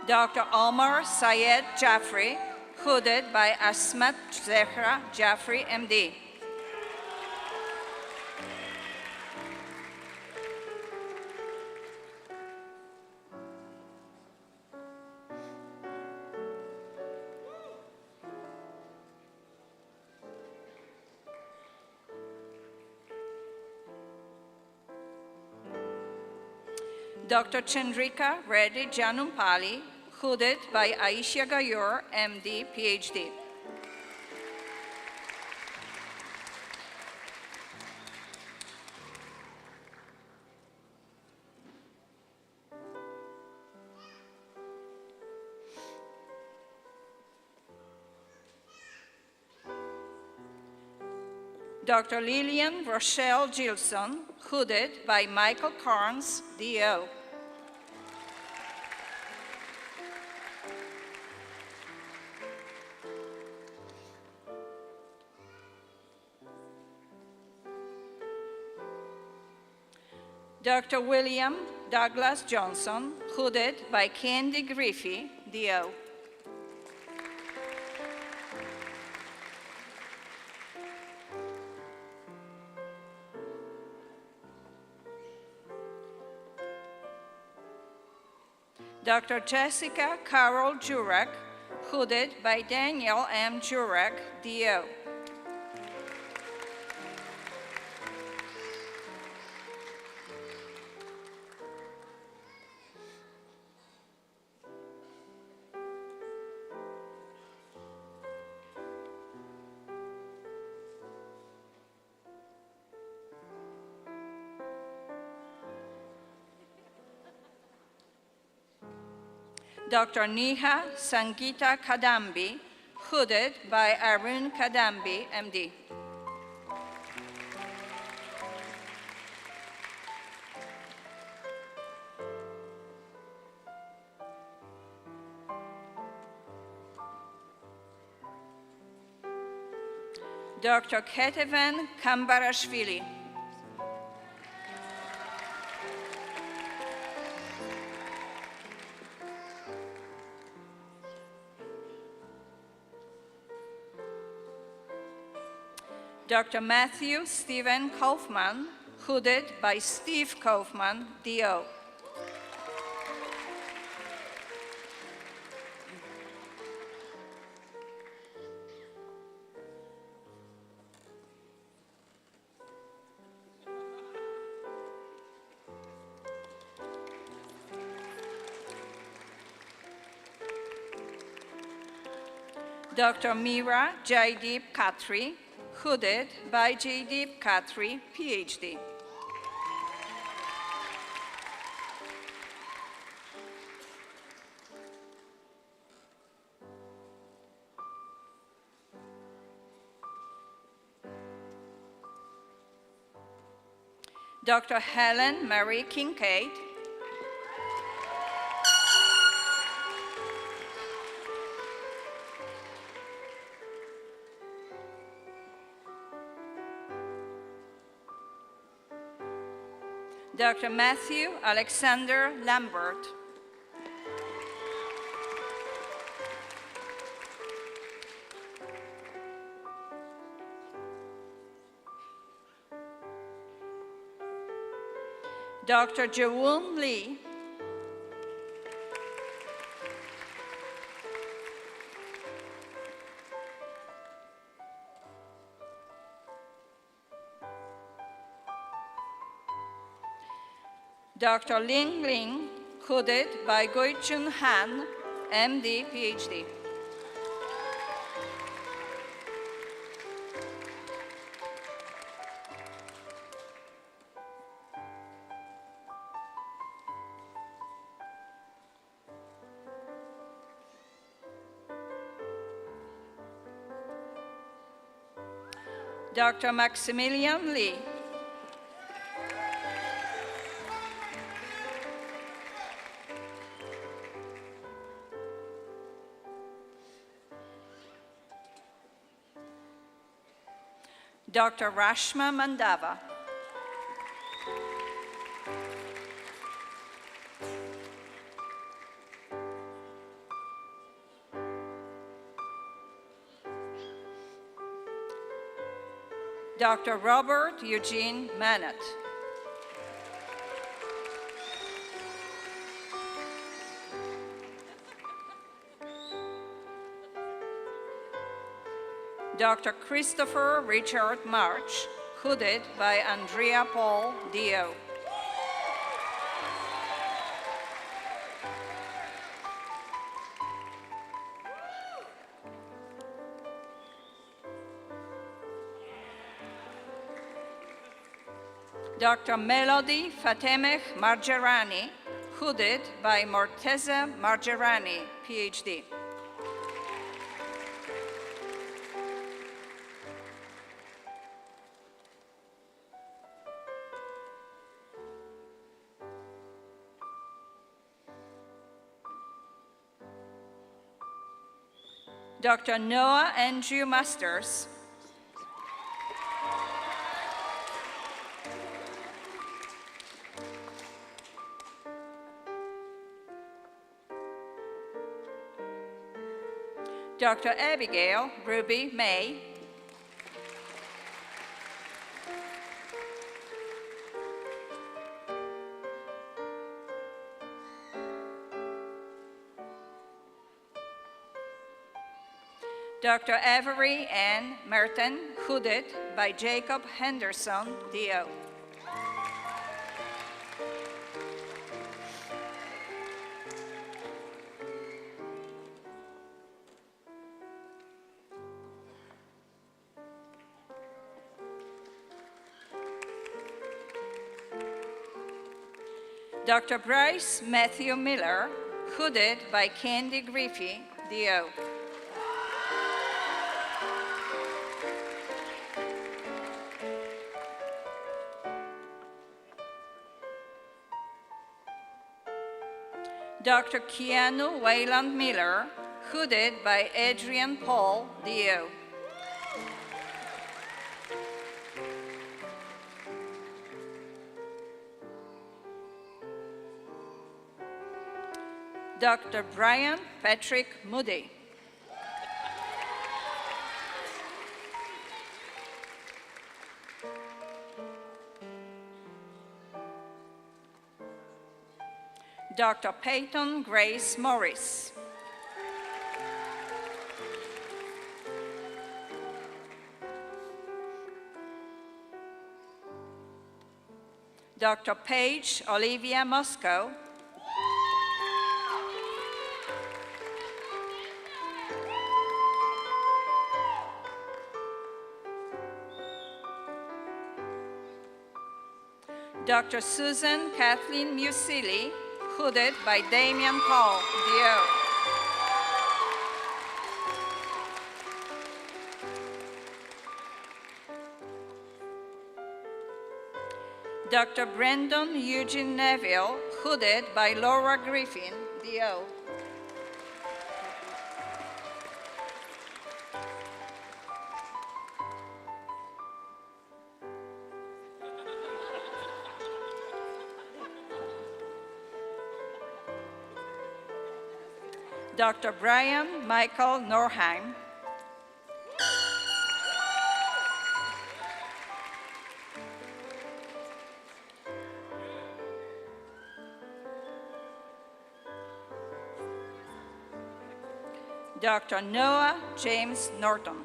Dr. Omar Syed Jaffrey, hooded by Asmat Zehra Jaffrey, MD. Dr. Chandrika Reddy Janumpali, hooded by Aisha Gayor, MD, PhD. Dr. Lillian Rochelle Gilson, hooded by Michael Carnes, DO. Dr. William Douglas Johnson, hooded by Candy Griffey, DO. Dr. Jessica Carol Jurek, hooded by Daniel M. Jurek, DO. Dr. Neha Sangeeta Kadambi, hooded by Arun Kadambi, MD. Dr. Ketevan Kambarashvili. Dr. Matthew Stephen Kaufman, hooded by Steve Kaufman, DO. Dr. Meera Jaideep Khatri, hooded by Jaideep Khatri, PhD. Dr. Helen Marie Kincaid, Dr. Matthew Alexander Lambert, Dr. Jawoon Lee, Dr. Ling Ling, hooded by Goichun Han, MD, PhD. Dr. Maximilian Lee, Dr. Rashma Mandava. Dr. Robert Eugene Manett. Dr. Christopher Richard March, hooded by Andrea Paul Dio. Dr. Melody Fatemeh Margerani, hooded by Morteza Margerani, PhD. Dr. Noah Andrew Masters. Dr. Abigail Ruby May. Dr. Avery Ann Merton, hooded by Jacob Henderson, DO. Dr. Bryce Matthew Miller, hooded by Candy Griffey, DO. Dr. Keanu Wayland Miller, hooded by Adrian Paul, DO. Dr. Brian Patrick Moody. Dr. Peyton Grace Morris. Dr. Paige Olivia Moscow. Dr. Susan Kathleen Musili, hooded by Damian Paul, DO. Dr. Brandon Eugene Neville, hooded by Laura Griffin, DO. Dr. Brian Michael Norheim. Dr. Noah James Norton.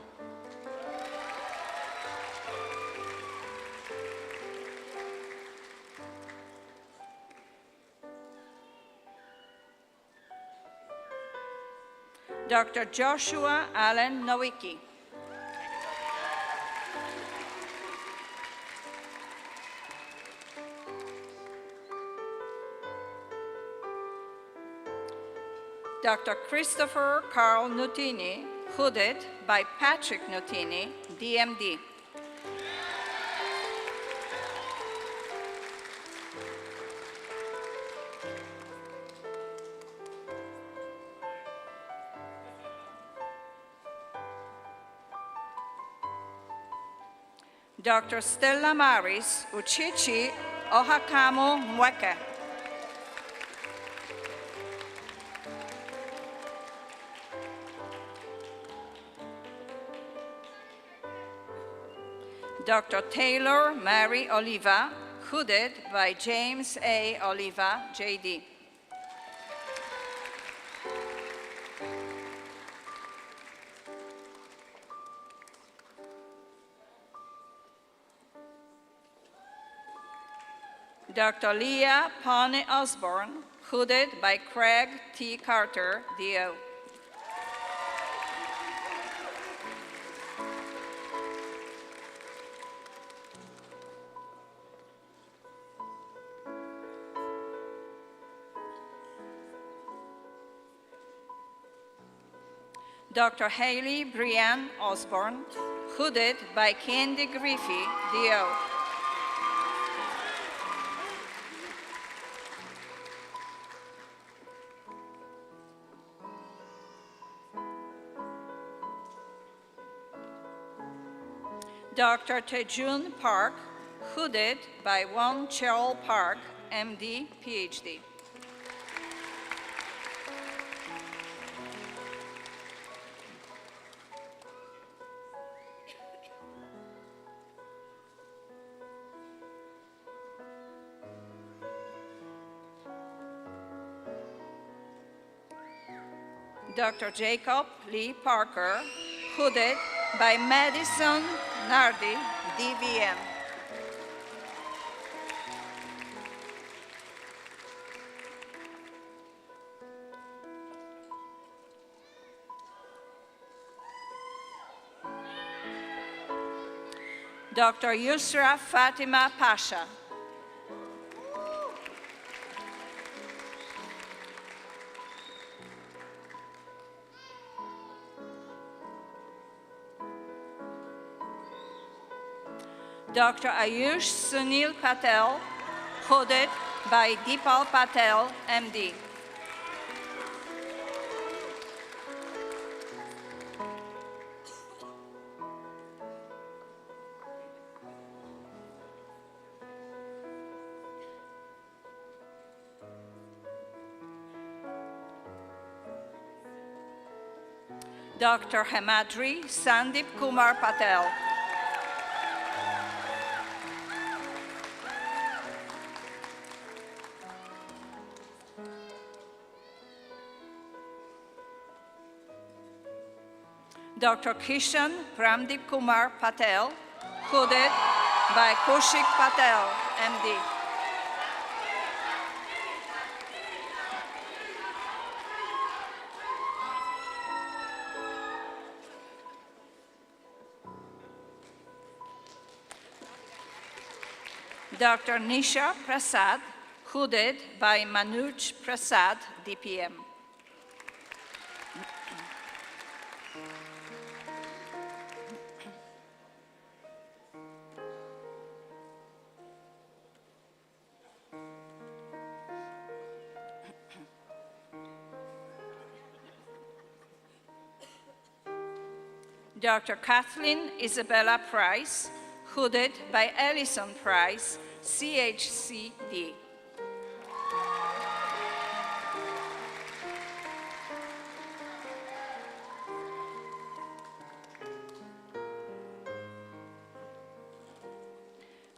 Dr. Joshua Allen Nowicki. Dr. Christopher Carl Nutini, hooded by Patrick Nutini, DMD. Dr. Stella Maris Uchichi Ohakamo Mweke. Dr. Taylor Mary Oliva, hooded by James A. Oliva, JD. Dr. Leah Pawnee Osborne, hooded by Craig T. Carter, DO. Dr. Haley Brianne Osborne, hooded by Candy Griffey, DO. Dr. Tejun Park, hooded by Won Cheryl Park, MD, PhD. Dr. Jacob Lee Parker, hooded by Madison Nardi, DVM. Dr. Yusra Fatima Pasha. Dr. Ayush Sunil Patel, hooded by Deepal Patel, MD. Dr. Hemadri Sandip Kumar Patel. Dr. Kishan Pramdeep Kumar Patel, hooded by Kaushik Patel, MD. Dr. Nisha Prasad, hooded by Manuj Prasad, DPM. Dr. Kathleen Isabella Price, hooded by Ellison Price, CHCD.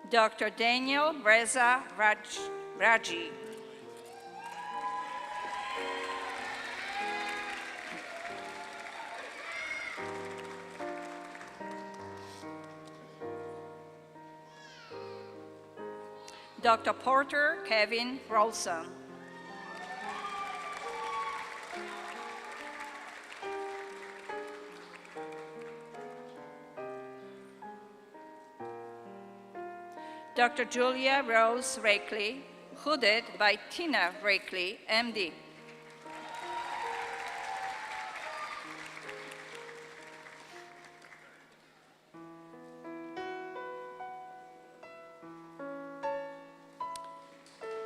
Dr. Daniel Reza Raji. Dr. Porter Kevin Rolson. Dr. Julia Rose Rakely, hooded by Tina Rakely, MD.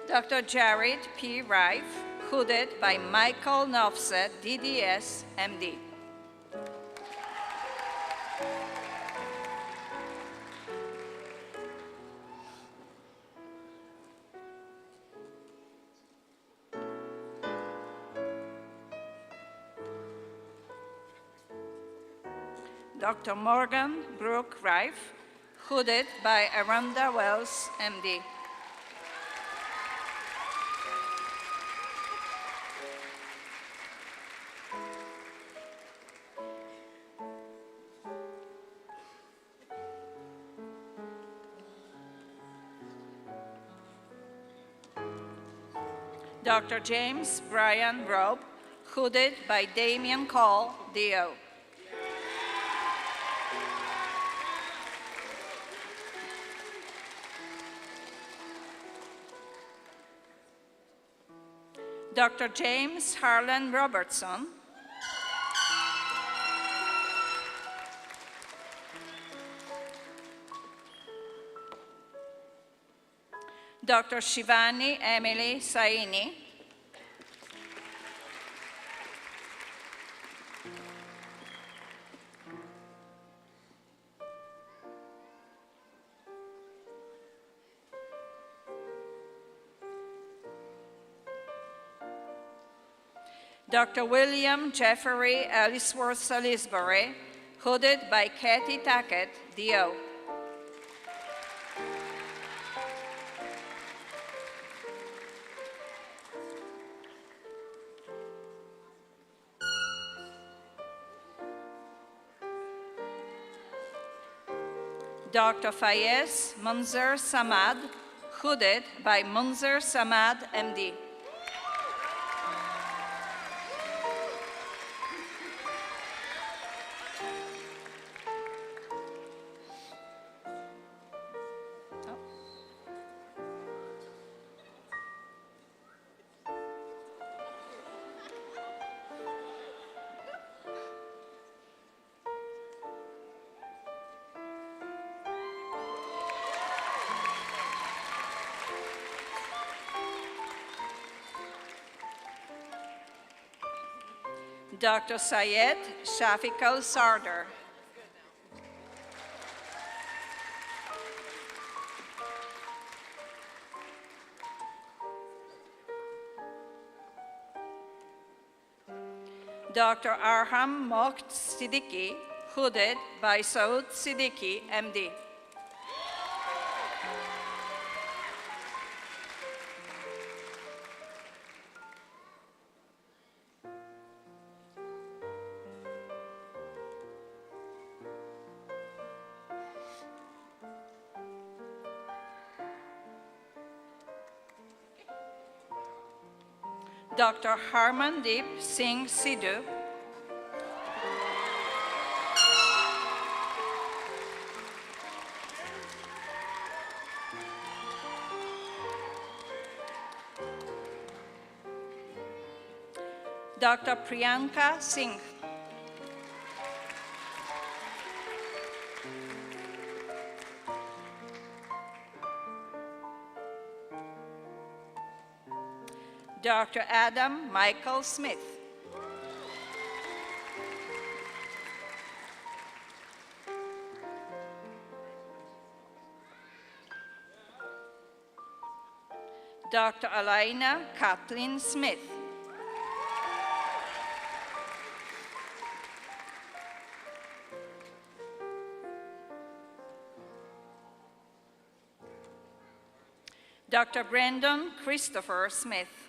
Dr. Jared P. Rife, hooded by Michael Knopfset, DDS, MD. Dr. Morgan Brooke Rife, hooded by Aranda Wells, MD. Dr. James Brian Robe, hooded by Damian Cole, DO. Dr. James Harlan Robertson, Dr. Shivani Emily Saini, Dr. William Jeffrey Ellisworth Salisbury, hooded by Kathy Tackett, DO. Dr. Fayez Munzer Samad, hooded by Munzer Samad, MD. Dr. Syed Shafiqul Sardar. Dr. Arham Mokt Siddiqui, hooded by Saud Siddiqui, MD. Dr. Harmandeep Singh Sidhu, Dr. Priyanka Singh, Dr. Adam Michael Smith, Dr. Alaina Kathleen Smith, Dr. Brandon Christopher Smith,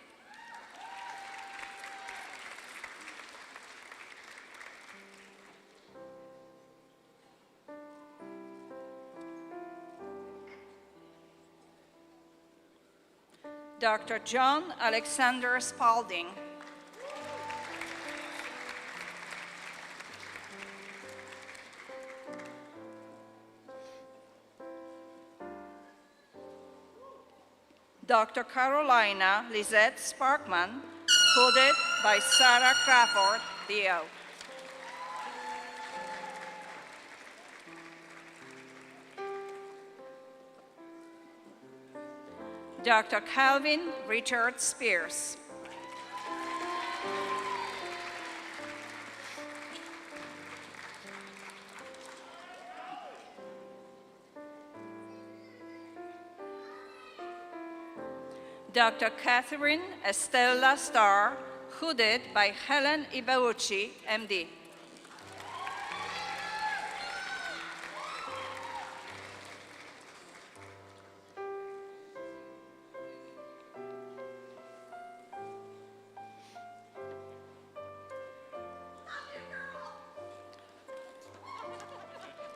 Dr. John Alexander Spalding, Dr. Carolina Lizette Sparkman, hooded by Sarah Crawford, DO. Dr. Calvin Richard Spears, Dr. Catherine Estella Starr, hooded by Helen Ibauchi, MD.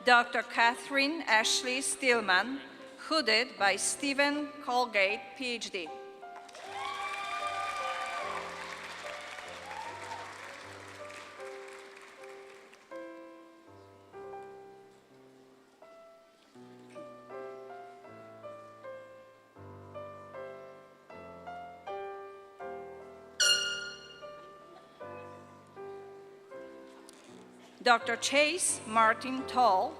Dr. Catherine Ashley Stillman, hooded by Stephen Colgate, PhD. Dr. Chase Martin Toll,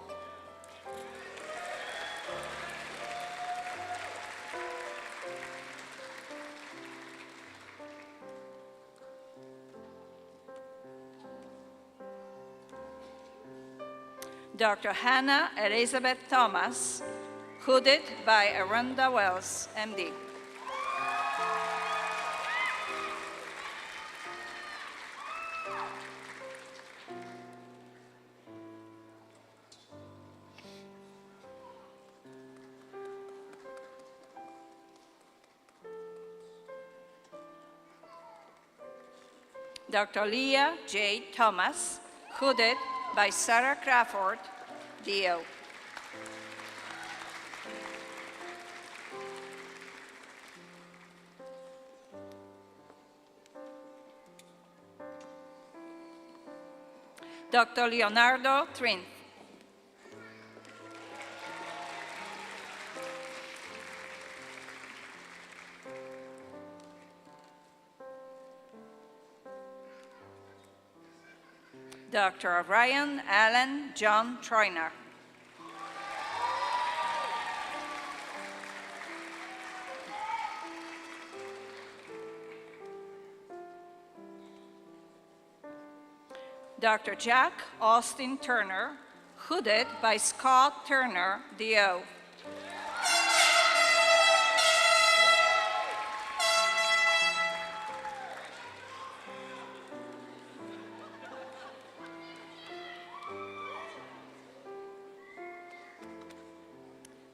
Dr. Hannah Elizabeth Thomas, hooded by Aranda Wells, MD. Dr. Leah J. Thomas, hooded by Sarah Crawford, DO. Dr. Leonardo Trin. Dr. Ryan Allen John Troiner. Dr. Jack Austin Turner, hooded by Scott Turner, DO.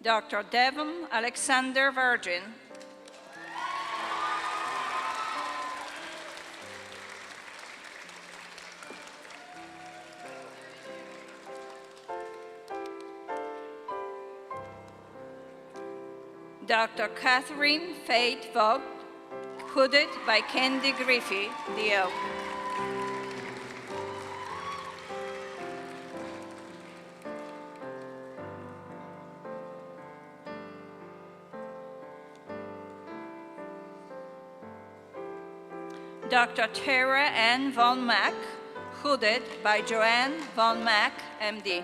Dr. Devon Alexander Virgin. Dr. Catherine Faith Vogt, hooded by Candy Griffey, DO. Dr. Tara Ann Von Mack, hooded by Joanne Von Mack, MD.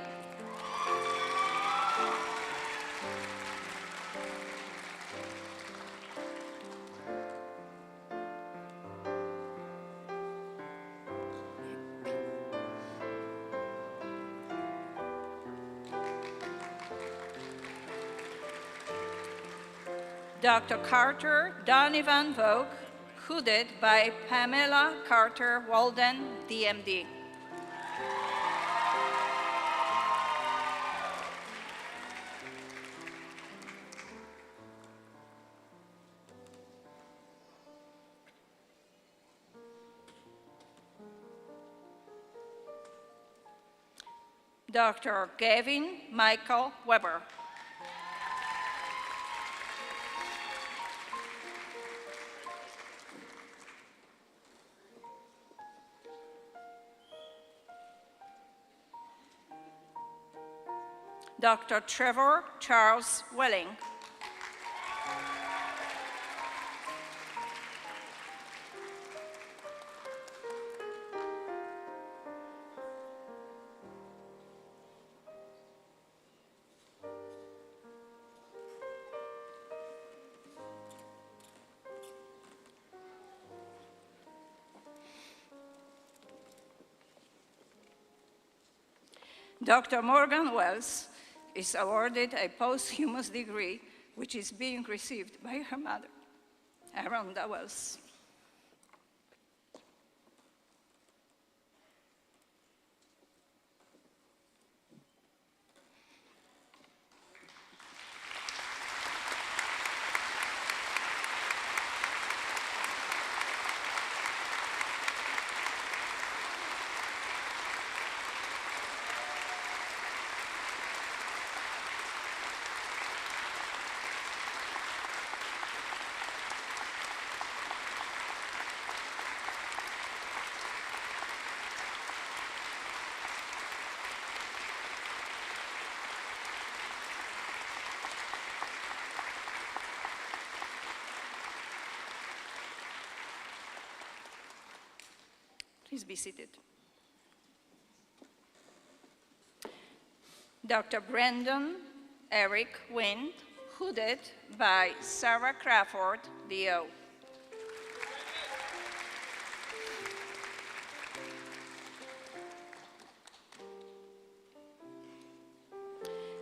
Dr. Carter Donovan Vogt, hooded by Pamela Carter Walden, DMD. Dr. Gavin Michael Weber. Dr. Trevor Charles Welling. Dr. Morgan Wells is awarded a posthumous degree, which is being received by her mother, Aranda Wells. Please be seated. Dr. Brandon Eric Wind, hooded by Sarah Crawford, DO.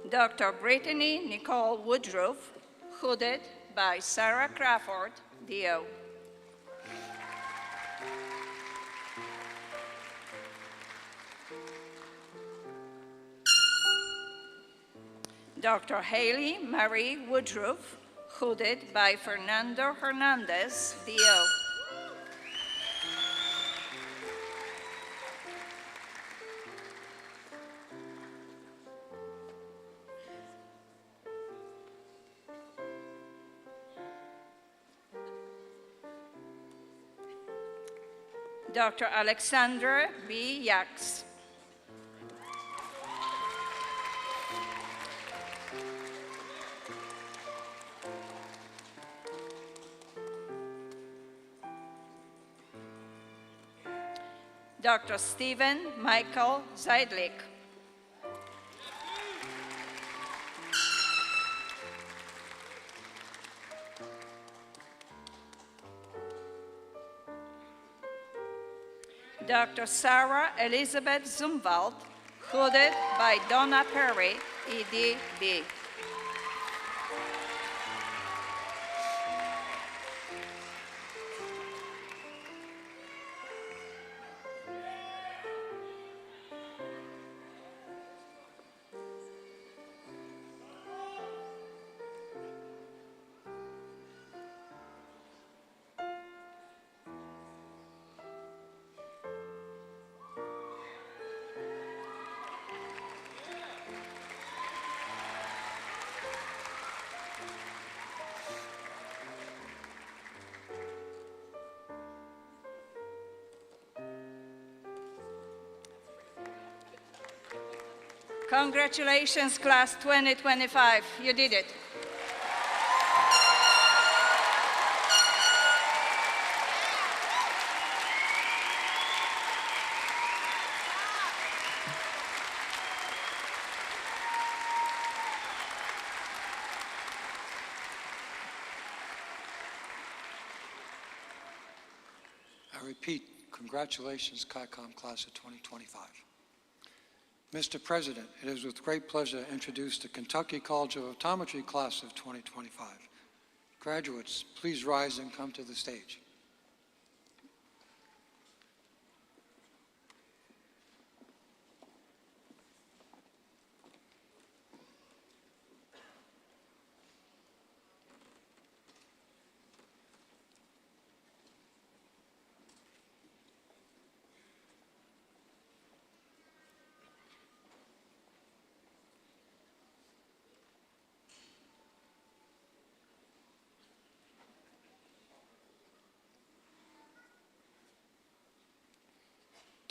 Dr. Brittany Nicole Woodruff, hooded by Sarah Crawford, DO. Dr. Haley Marie Woodruff, hooded by Fernando Hernandez, DO. Dr. Alexandra B. Yax. Dr. Stephen Michael Zeidlich. Dr. Sarah Elizabeth Zumwalt, hooded by Donna Perry, EDB. Congratulations, class 2025. You did it. I repeat, congratulations, KYCOM class of 2025. Mr. President, it is with great pleasure to introduce the Kentucky College of Optometry class of 2025. Graduates, please rise and come to the stage.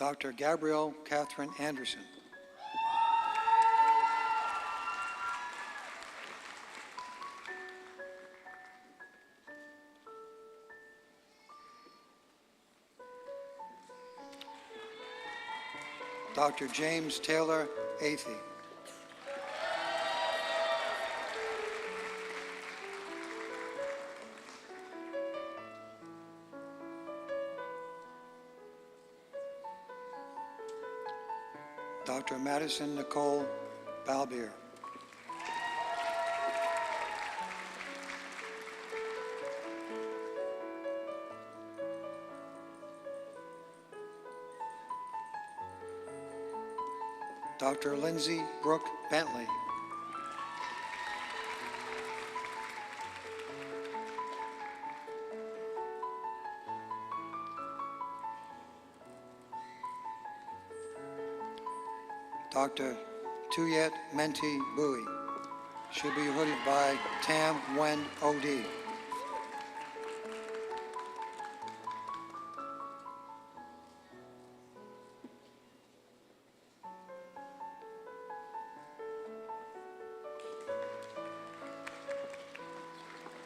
Dr. Gabrielle Catherine Anderson. Dr. James Taylor Athey. Dr. Madison Nicole Balbier. Dr. Lindsay Brooke Bentley. Dr. Tuyet Menti Bowie. Should be hooded by Tam Wen O.D.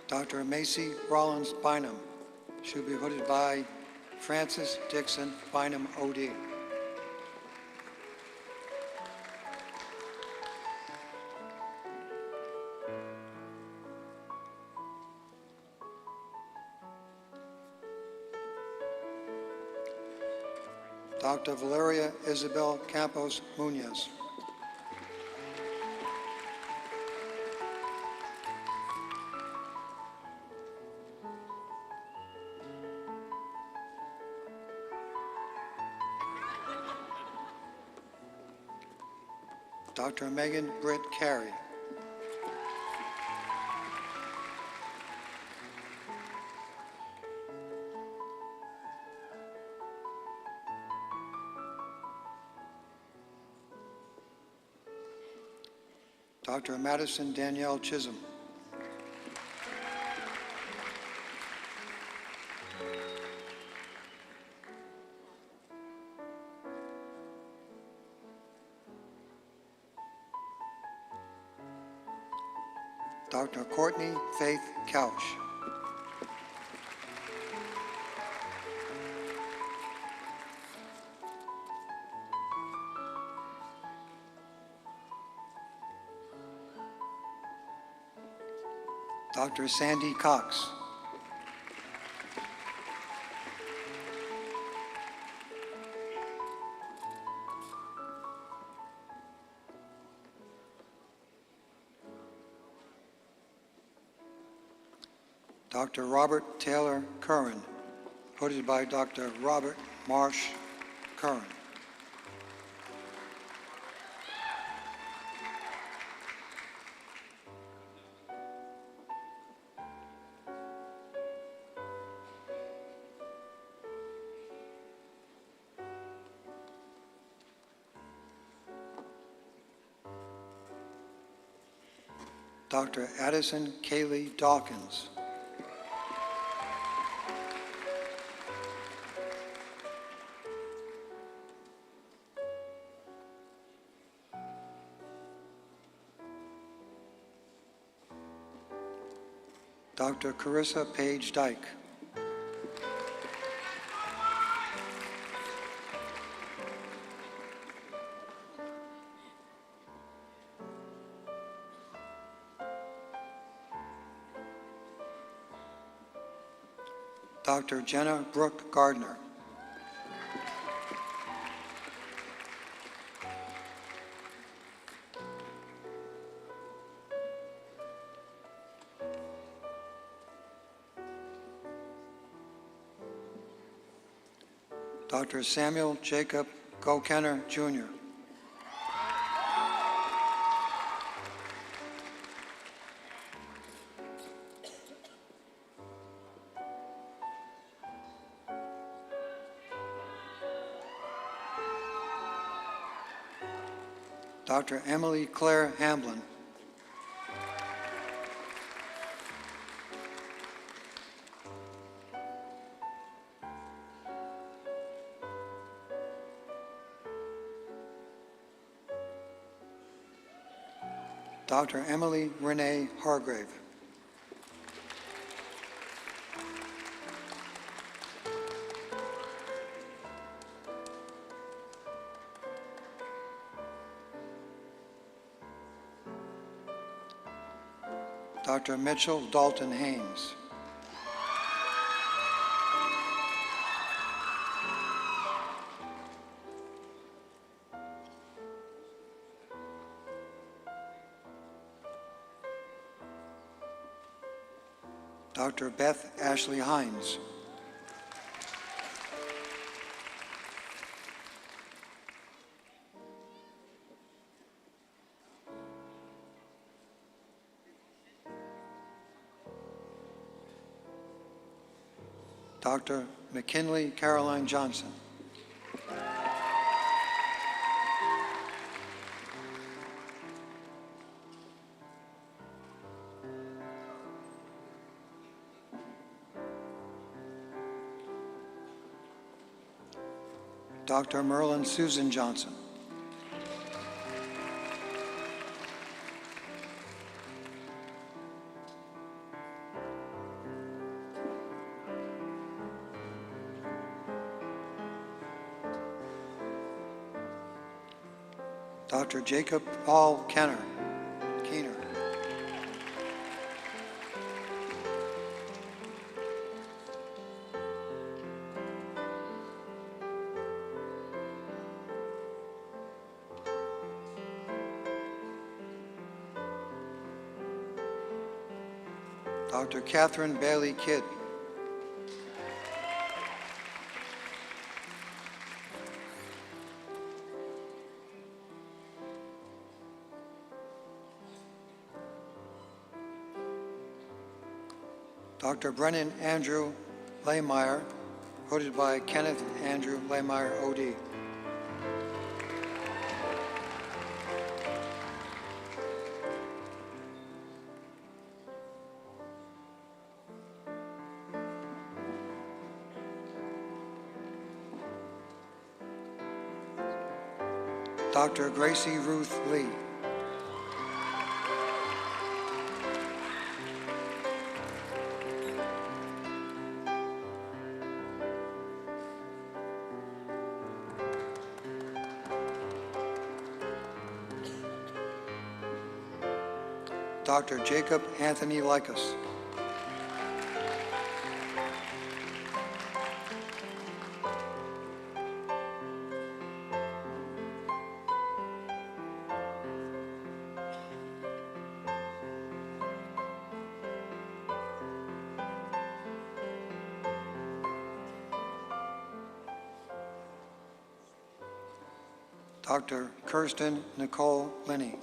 Dr. Macy Rollins Bynum. Should be hooded by Francis Dixon Bynum, OD. Dr. Valeria Isabel Campos Munoz. Dr. Megan Britt Carey. Dr. Madison Danielle Chisholm. Dr. Courtney Faith Couch. Dr. Sandy Cox. Dr. Robert Taylor Curran, voted by Dr. Robert Marsh Curran. Dr. Addison Kaylee Dawkins. Dr. Carissa Page Dyke. Dr. Jenna Brooke Gardner. Dr. Samuel Jacob Gokenner, Jr. Dr. Emily Claire Hamblin. Dr. Emily Renee Hargrave. Dr. Mitchell Dalton Haynes. Dr. Beth Ashley Hines. Dr. McKinley Caroline Johnson. Dr. Merlin Susan Johnson. Dr. Jacob Paul Keener. Dr. Catherine Bailey Kidd. Dr. Brennan Andrew Laymeyer, voted by Kenneth Andrew Laymeyer, OD. Dr. Gracie Ruth Lee. Dr. Jacob Anthony Likas. Dr. Kirsten Nicole Linney.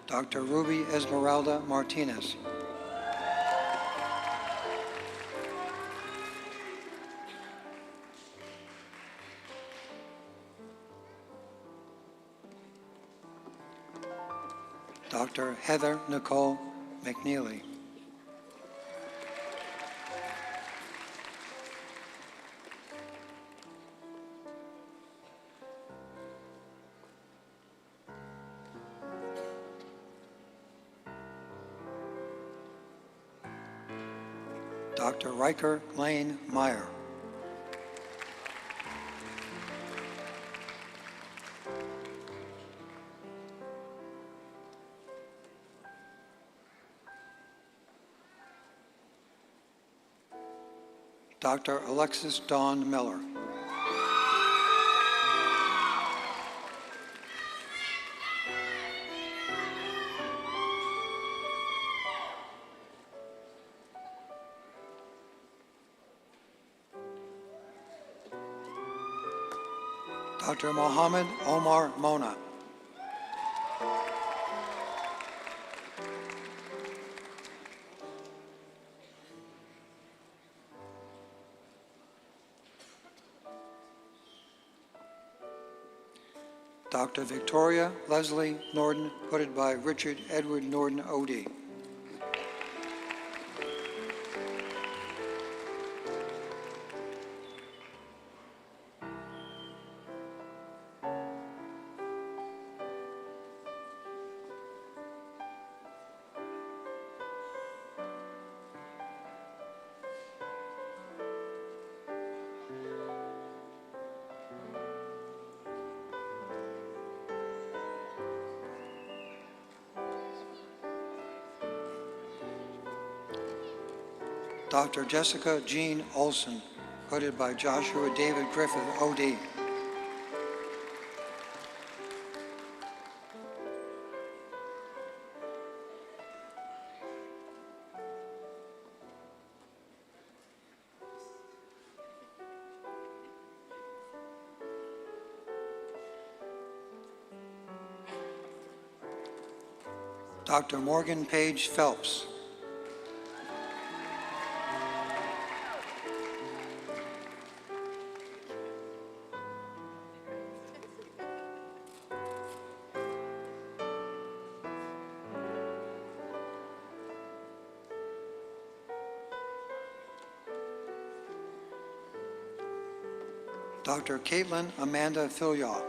Dr. Ruby Esmeralda Martinez. Dr. Heather Nicole McNeely. Dr. Riker Lane Meyer. Dr. Alexis Dawn Miller. Dr. Mohammed Omar Mona. Dr. Victoria Leslie Norden, voted by Richard Edward Norden, OD. Dr. Jessica Jean Olson, voted by Joshua David Griffith, OD. Dr. Morgan Page Phelps. Dr. Caitlin Amanda Filyaw.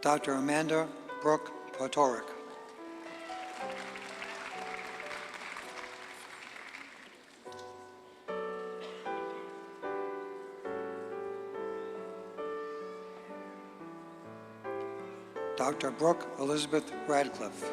Dr. Amanda Brooke Potoric. Dr. Brooke Elizabeth Radcliffe.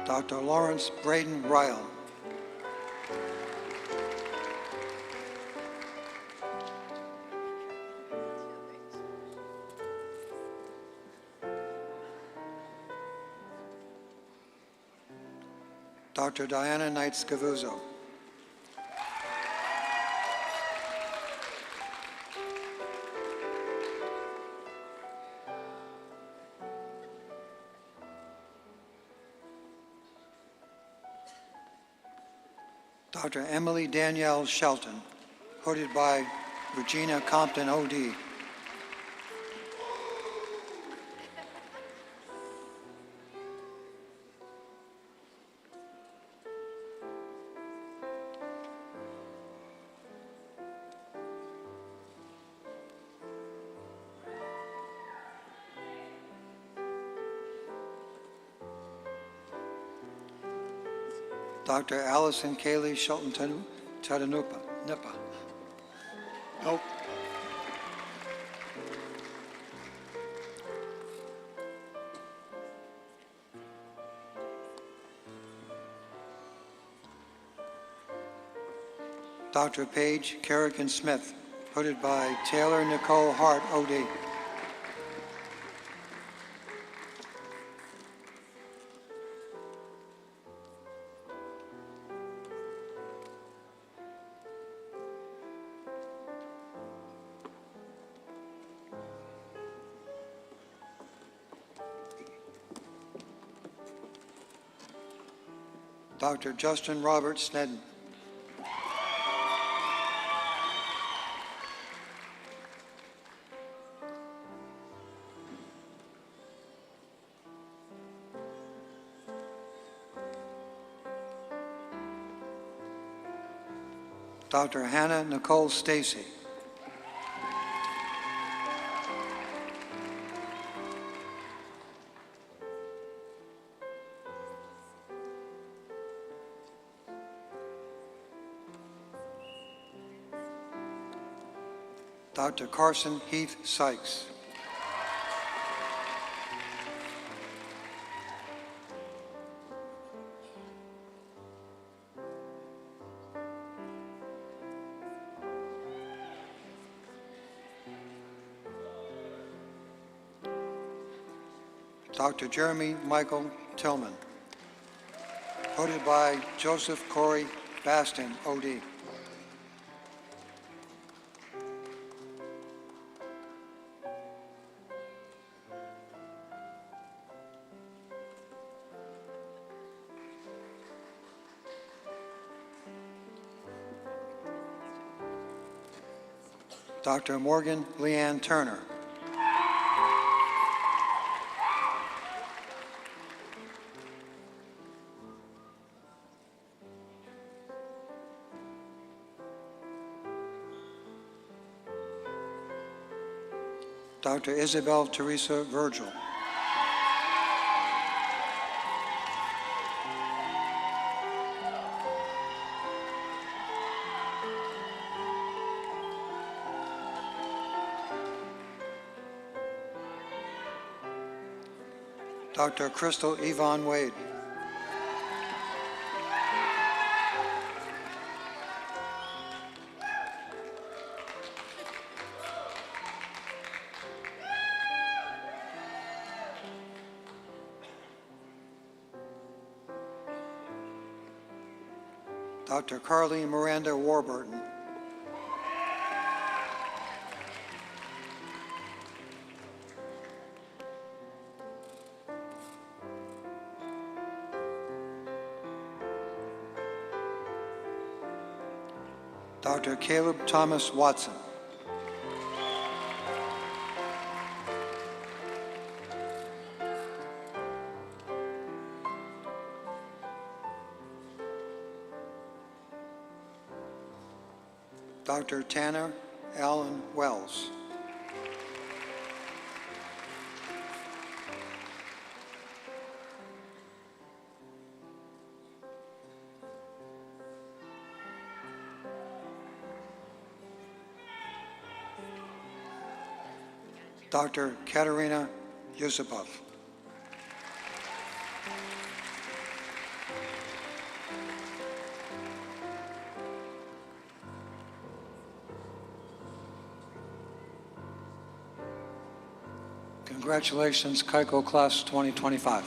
Dr. Lawrence Braden Ryle. Dr. Diana Knight Scavuzzo. Dr. Emily Danielle Shelton, hooded by Regina Compton, OD. Dr. Allison Kaylee Shelton Tadanupa. Nope. Dr. Paige Kerrigan Smith, hooded by Taylor Nicole Hart, OD. Dr. Justin Robert Snedden. Dr. Hannah Nicole Stacy. Dr. Carson Heath Sykes. Dr. Jeremy Michael Tillman, hooded by Joseph Corey Baston, OD. Dr. Morgan Leanne Turner. Dr. Isabel Teresa Virgil. Dr. Crystal Yvonne Wade. Dr. Carly Miranda Warburton. Dr. Caleb Thomas Watson. Dr. Tanner Allen Wells. Dr. Katerina Yusupov. Congratulations, KYCO Class 2025.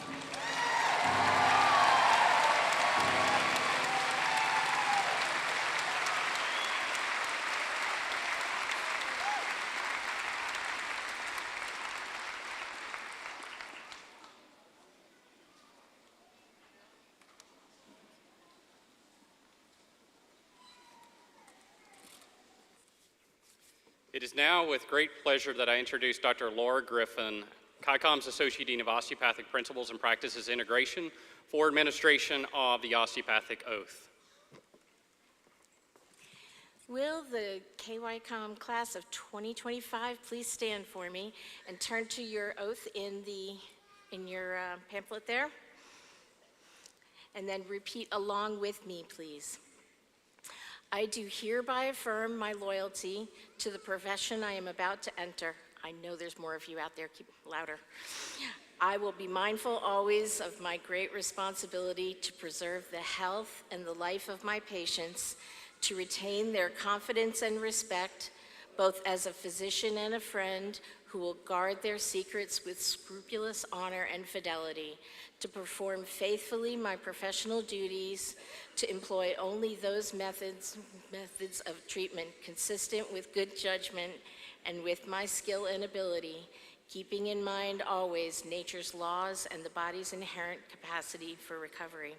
It is now with great pleasure that I introduce Dr. Laura Griffin, KYCOM's Associate Dean of Osteopathic Principles and Practices Integration, for administration of the Osteopathic Oath. Will the KYCOM class of 2025 please stand for me and turn to your oath in your pamphlet there? And then repeat along with me, please. I do hereby affirm my loyalty to the profession I am about to enter. I know there's more of you out there, keep louder. I will be mindful always of my great responsibility to preserve the health and the life of my patients, to retain their confidence and respect, both as a physician and a friend who will guard their secrets with scrupulous honor and fidelity, to perform faithfully my professional duties, to employ only those methods of treatment consistent with good judgment and with my skill and ability, keeping in mind always nature's laws and the body's inherent capacity for recovery.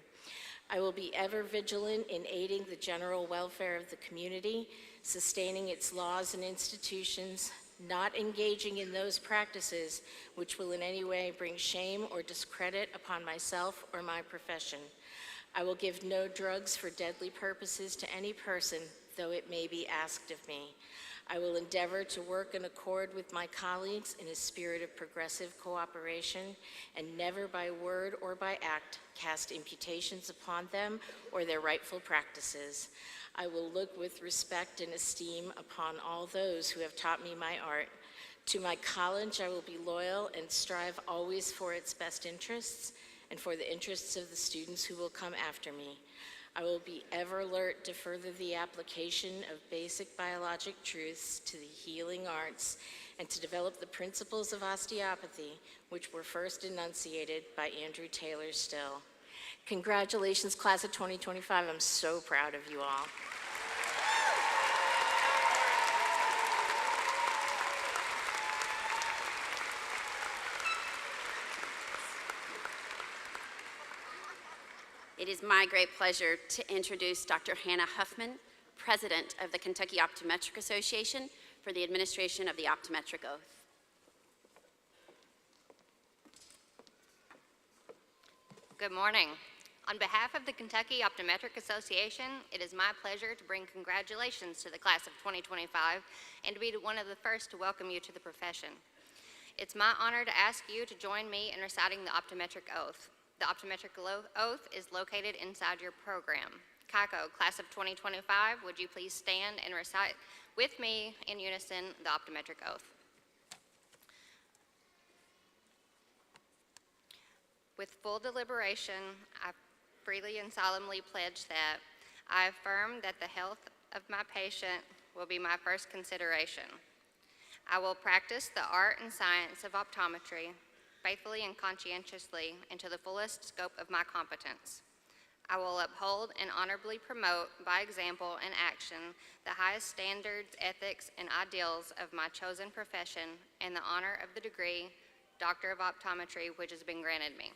I will be ever vigilant in aiding the general welfare of the community, sustaining its laws and institutions, not engaging in those practices which will in any way bring shame or discredit upon myself or my profession. I will give no drugs for deadly purposes to any person, though it may be asked of me. I will endeavor to work in accord with my colleagues in a spirit of progressive cooperation, and never by word or by act cast imputations upon them or their rightful practices. I will look with respect and esteem upon all those who have taught me my art. To my college, I will be loyal and strive always for its best interests and for the interests of the students who will come after me. I will be ever alert to further the application of basic biologic truths to the healing arts and to develop the principles of osteopathy, which were first enunciated by Andrew Taylor Still. Congratulations, class of 2025. I'm so proud of you all. It is my great pleasure to introduce Dr. Hannah Huffman, President of the Kentucky Optometric Association, for the administration of the optometric oath. Good morning. On behalf of the Kentucky Optometric Association, it is my pleasure to bring congratulations to the class of 2025 and to be one of the first to welcome you to the profession. It's my honor to ask you to join me in reciting the optometric oath. The optometric oath is located inside your program. KYCO, class of 2025, would you please stand and recite with me in unison the optometric oath? With full deliberation, I freely and solemnly pledge that I affirm that the health of my patient will be my first consideration. I will practice the art and science of optometry faithfully and conscientiously and to the fullest scope of my competence. I will uphold and honorably promote by example and action the highest standards, ethics, and ideals of my chosen profession and the honor of the degree Doctor of Optometry which has been granted me.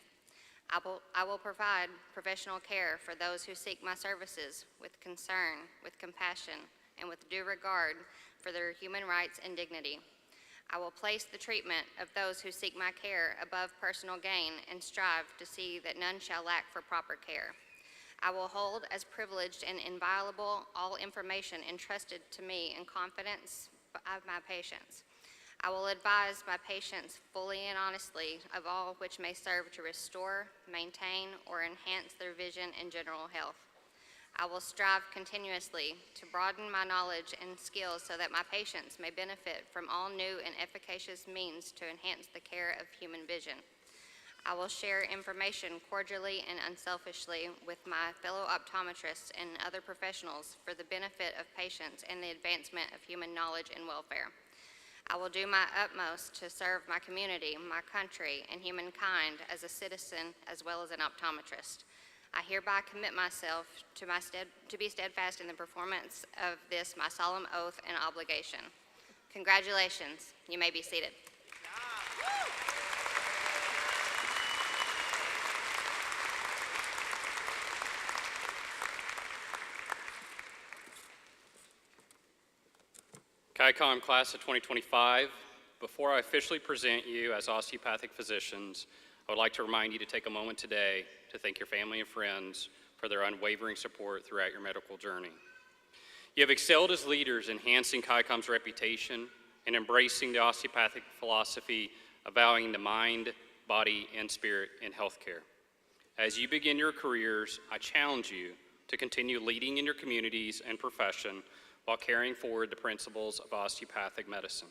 I will provide professional care for those who seek my services with concern, with compassion, and with due regard for their human rights and dignity. I will place the treatment of those who seek my care above personal gain and strive to see that none shall lack for proper care. I will hold as privileged and inviolable all information entrusted to me in confidence of my patients. I will advise my patients fully and honestly of all which may serve to restore, maintain, or enhance their vision and general health. I will strive continuously to broaden my knowledge and skills so that my patients may benefit from all new and efficacious means to enhance the care of human vision. I will share information cordially and unselfishly with my fellow optometrists and other professionals for the benefit of patients and the advancement of human knowledge and welfare. I will do my utmost to serve my community, my country, and humankind as a citizen as well as an optometrist. I hereby commit myself to be steadfast in the performance of this, my solemn oath and obligation. Congratulations. You may be seated. KYCOM class of 2025, before I officially present you as osteopathic physicians, I would like to remind you to take a moment today to thank your family and friends for their unwavering support throughout your medical journey. You have excelled as leaders, enhancing KYCOM's reputation and embracing the osteopathic philosophy of valuing the mind, body, and spirit in healthcare. As you begin your careers, I challenge you to continue leading in your communities and profession while carrying forward the principles of osteopathic medicine.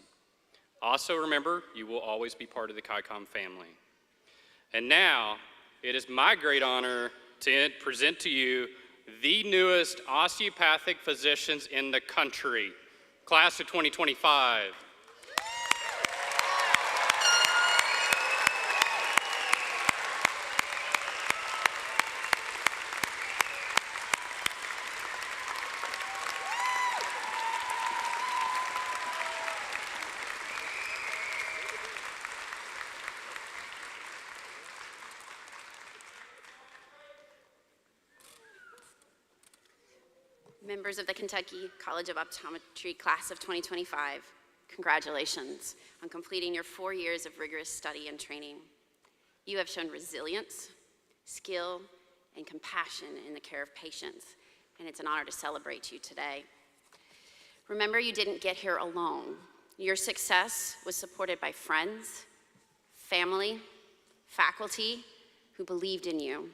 Also remember, you will always be part of the KYCOM family. And now, it is my great honor to present to you the newest osteopathic physicians in the country, class of 2025. Members of the Kentucky College of Optometry class of 2025, congratulations on completing your 4 years of rigorous study and training. You have shown resilience, skill, and compassion in the care of patients, and it's an honor to celebrate you today. Remember, you didn't get here alone. Your success was supported by friends, family, faculty who believed in you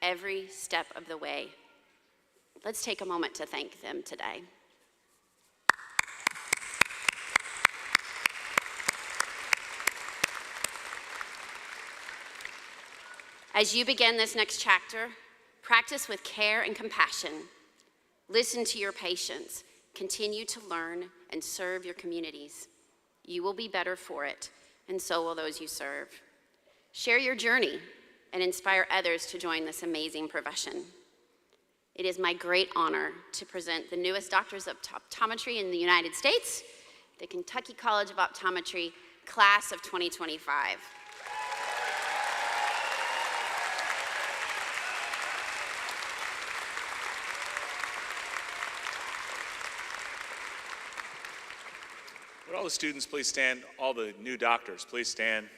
every step of the way. Let's take a moment to thank them today. As you begin this next chapter, practice with care and compassion. Listen to your patients. Continue to learn and serve your communities. You will be better for it, and so will those you serve. Share your journey and inspire others to join this amazing profession. It is my great honor to present the newest doctors of optometry in the United States, the Kentucky College of Optometry class of 2025. Would all the students please stand? All the new doctors, please stand.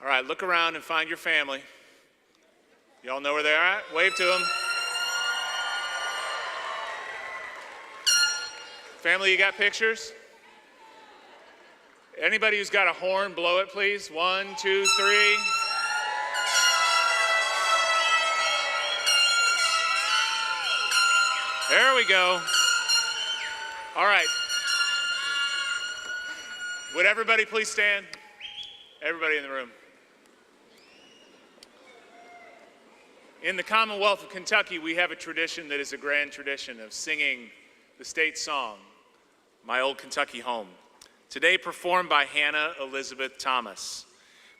All right, look around and find your family. Y'all know where they're at? Wave to them. Family, you got pictures? Anybody who's got a horn, blow it, please. 1, 2, 3. There we go. All right. Would everybody please stand? Everybody in the room. In the Commonwealth of Kentucky, we have a tradition that is a grand tradition of singing the state song, My Old Kentucky Home, today performed by Hannah Elizabeth Thomas.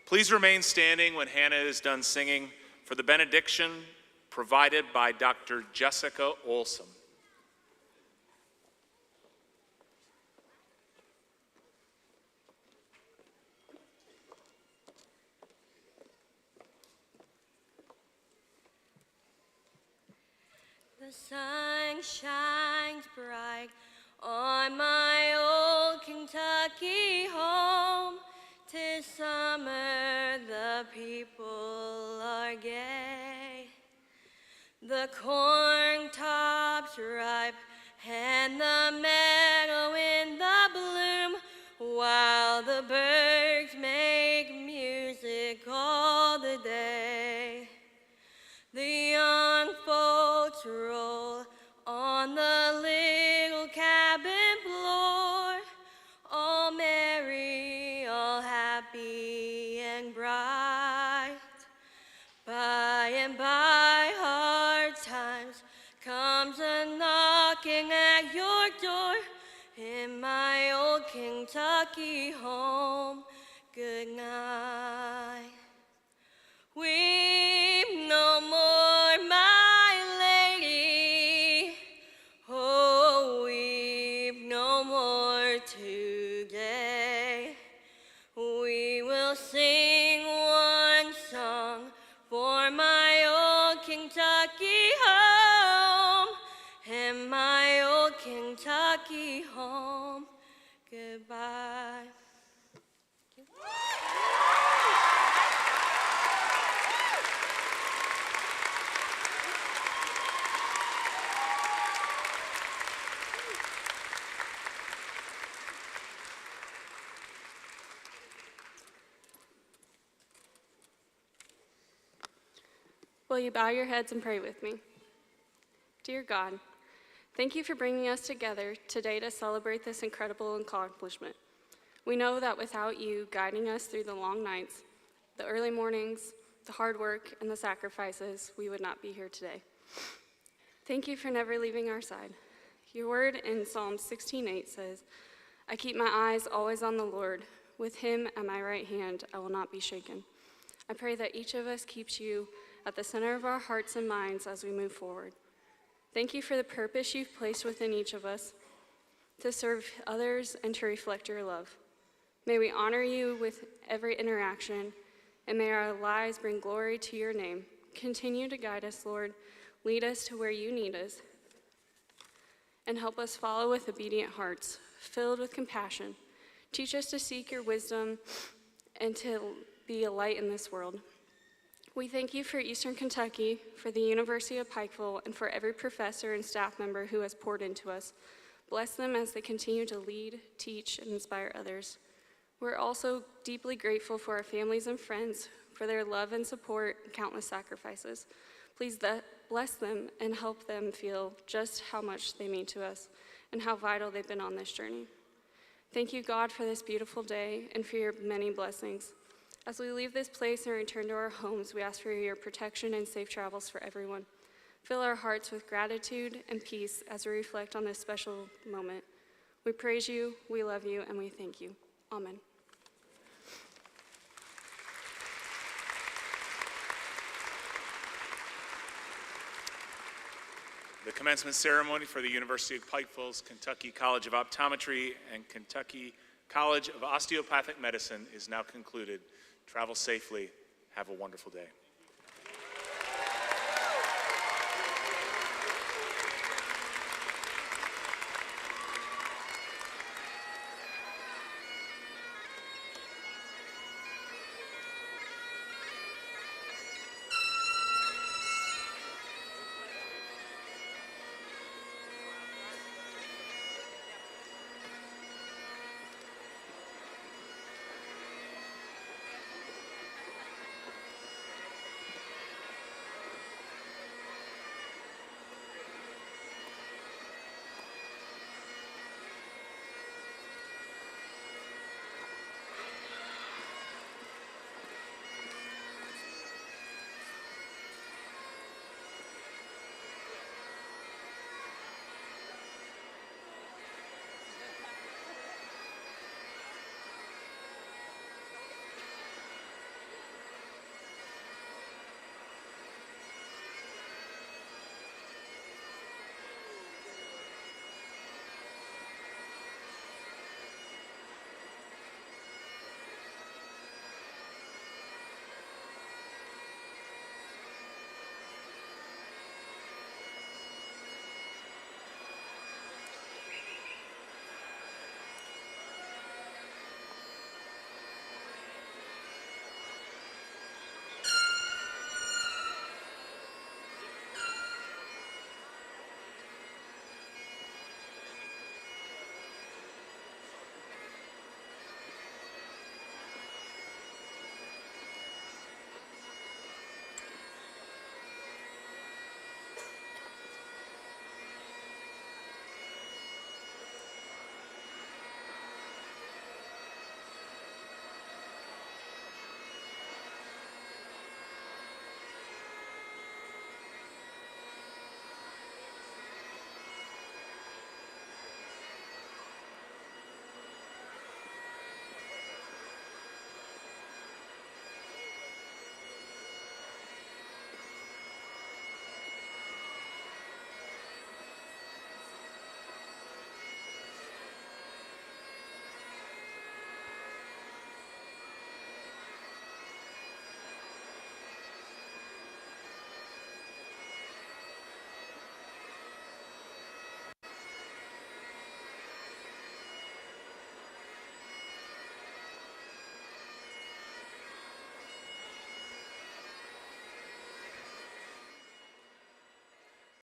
Please remain standing when Hannah is done singing for the benediction provided by Dr. Jessica Olson. The sun shines bright on my old Kentucky home. 'Tis summer, the people the corn tops ripe and the meadow in the bloom, while the birds make music all the day. The young folks roll on the little cabin floor, all merry, all happy and bright. By and by, hard times comes a knocking at your door. In my old Kentucky home, good night. Weep no more, my lady. Oh, weep no more today. We will sing one song for my old Kentucky home, and my old Kentucky home. Goodbye. Will you bow your heads and pray with me? Dear God, thank you for bringing us together today to celebrate this incredible accomplishment. We know that without you guiding us through the long nights, the early mornings, the hard work, and the sacrifices, we would not be here today. Thank you for never leaving our side. Your word in Psalm 16:8 says, I keep my eyes always on the Lord. With him at my right hand, I will not be shaken. I pray that each of us keeps you at the center of our hearts and minds as we move forward. Thank you for the purpose you've placed within each of us to serve others and to reflect your love. May we honor you with every interaction, and may our lives bring glory to your name. Continue to guide us, Lord. Lead us to where you need us, and help us follow with obedient hearts, filled with compassion. Teach us to seek your wisdom and to be a light in this world. We thank you for Eastern Kentucky, for the University of Pikeville, and for every professor and staff member who has poured into us. Bless them as they continue to lead, teach, and inspire others. We're also deeply grateful for our families and friends for their love and support and countless sacrifices. Please bless them and help them feel just how much they mean to us and how vital they've been on this journey. Thank you, God, for this beautiful day and for your many blessings. As we leave this place and return to our homes, we ask for your protection and safe travels for everyone. Fill our hearts with gratitude and peace as we reflect on this special moment. We praise you, we love you, and we thank you. Amen. The commencement ceremony for the University of Pikeville's Kentucky College of Optometry and Kentucky College of Osteopathic Medicine is now concluded. Travel safely. Have a wonderful day.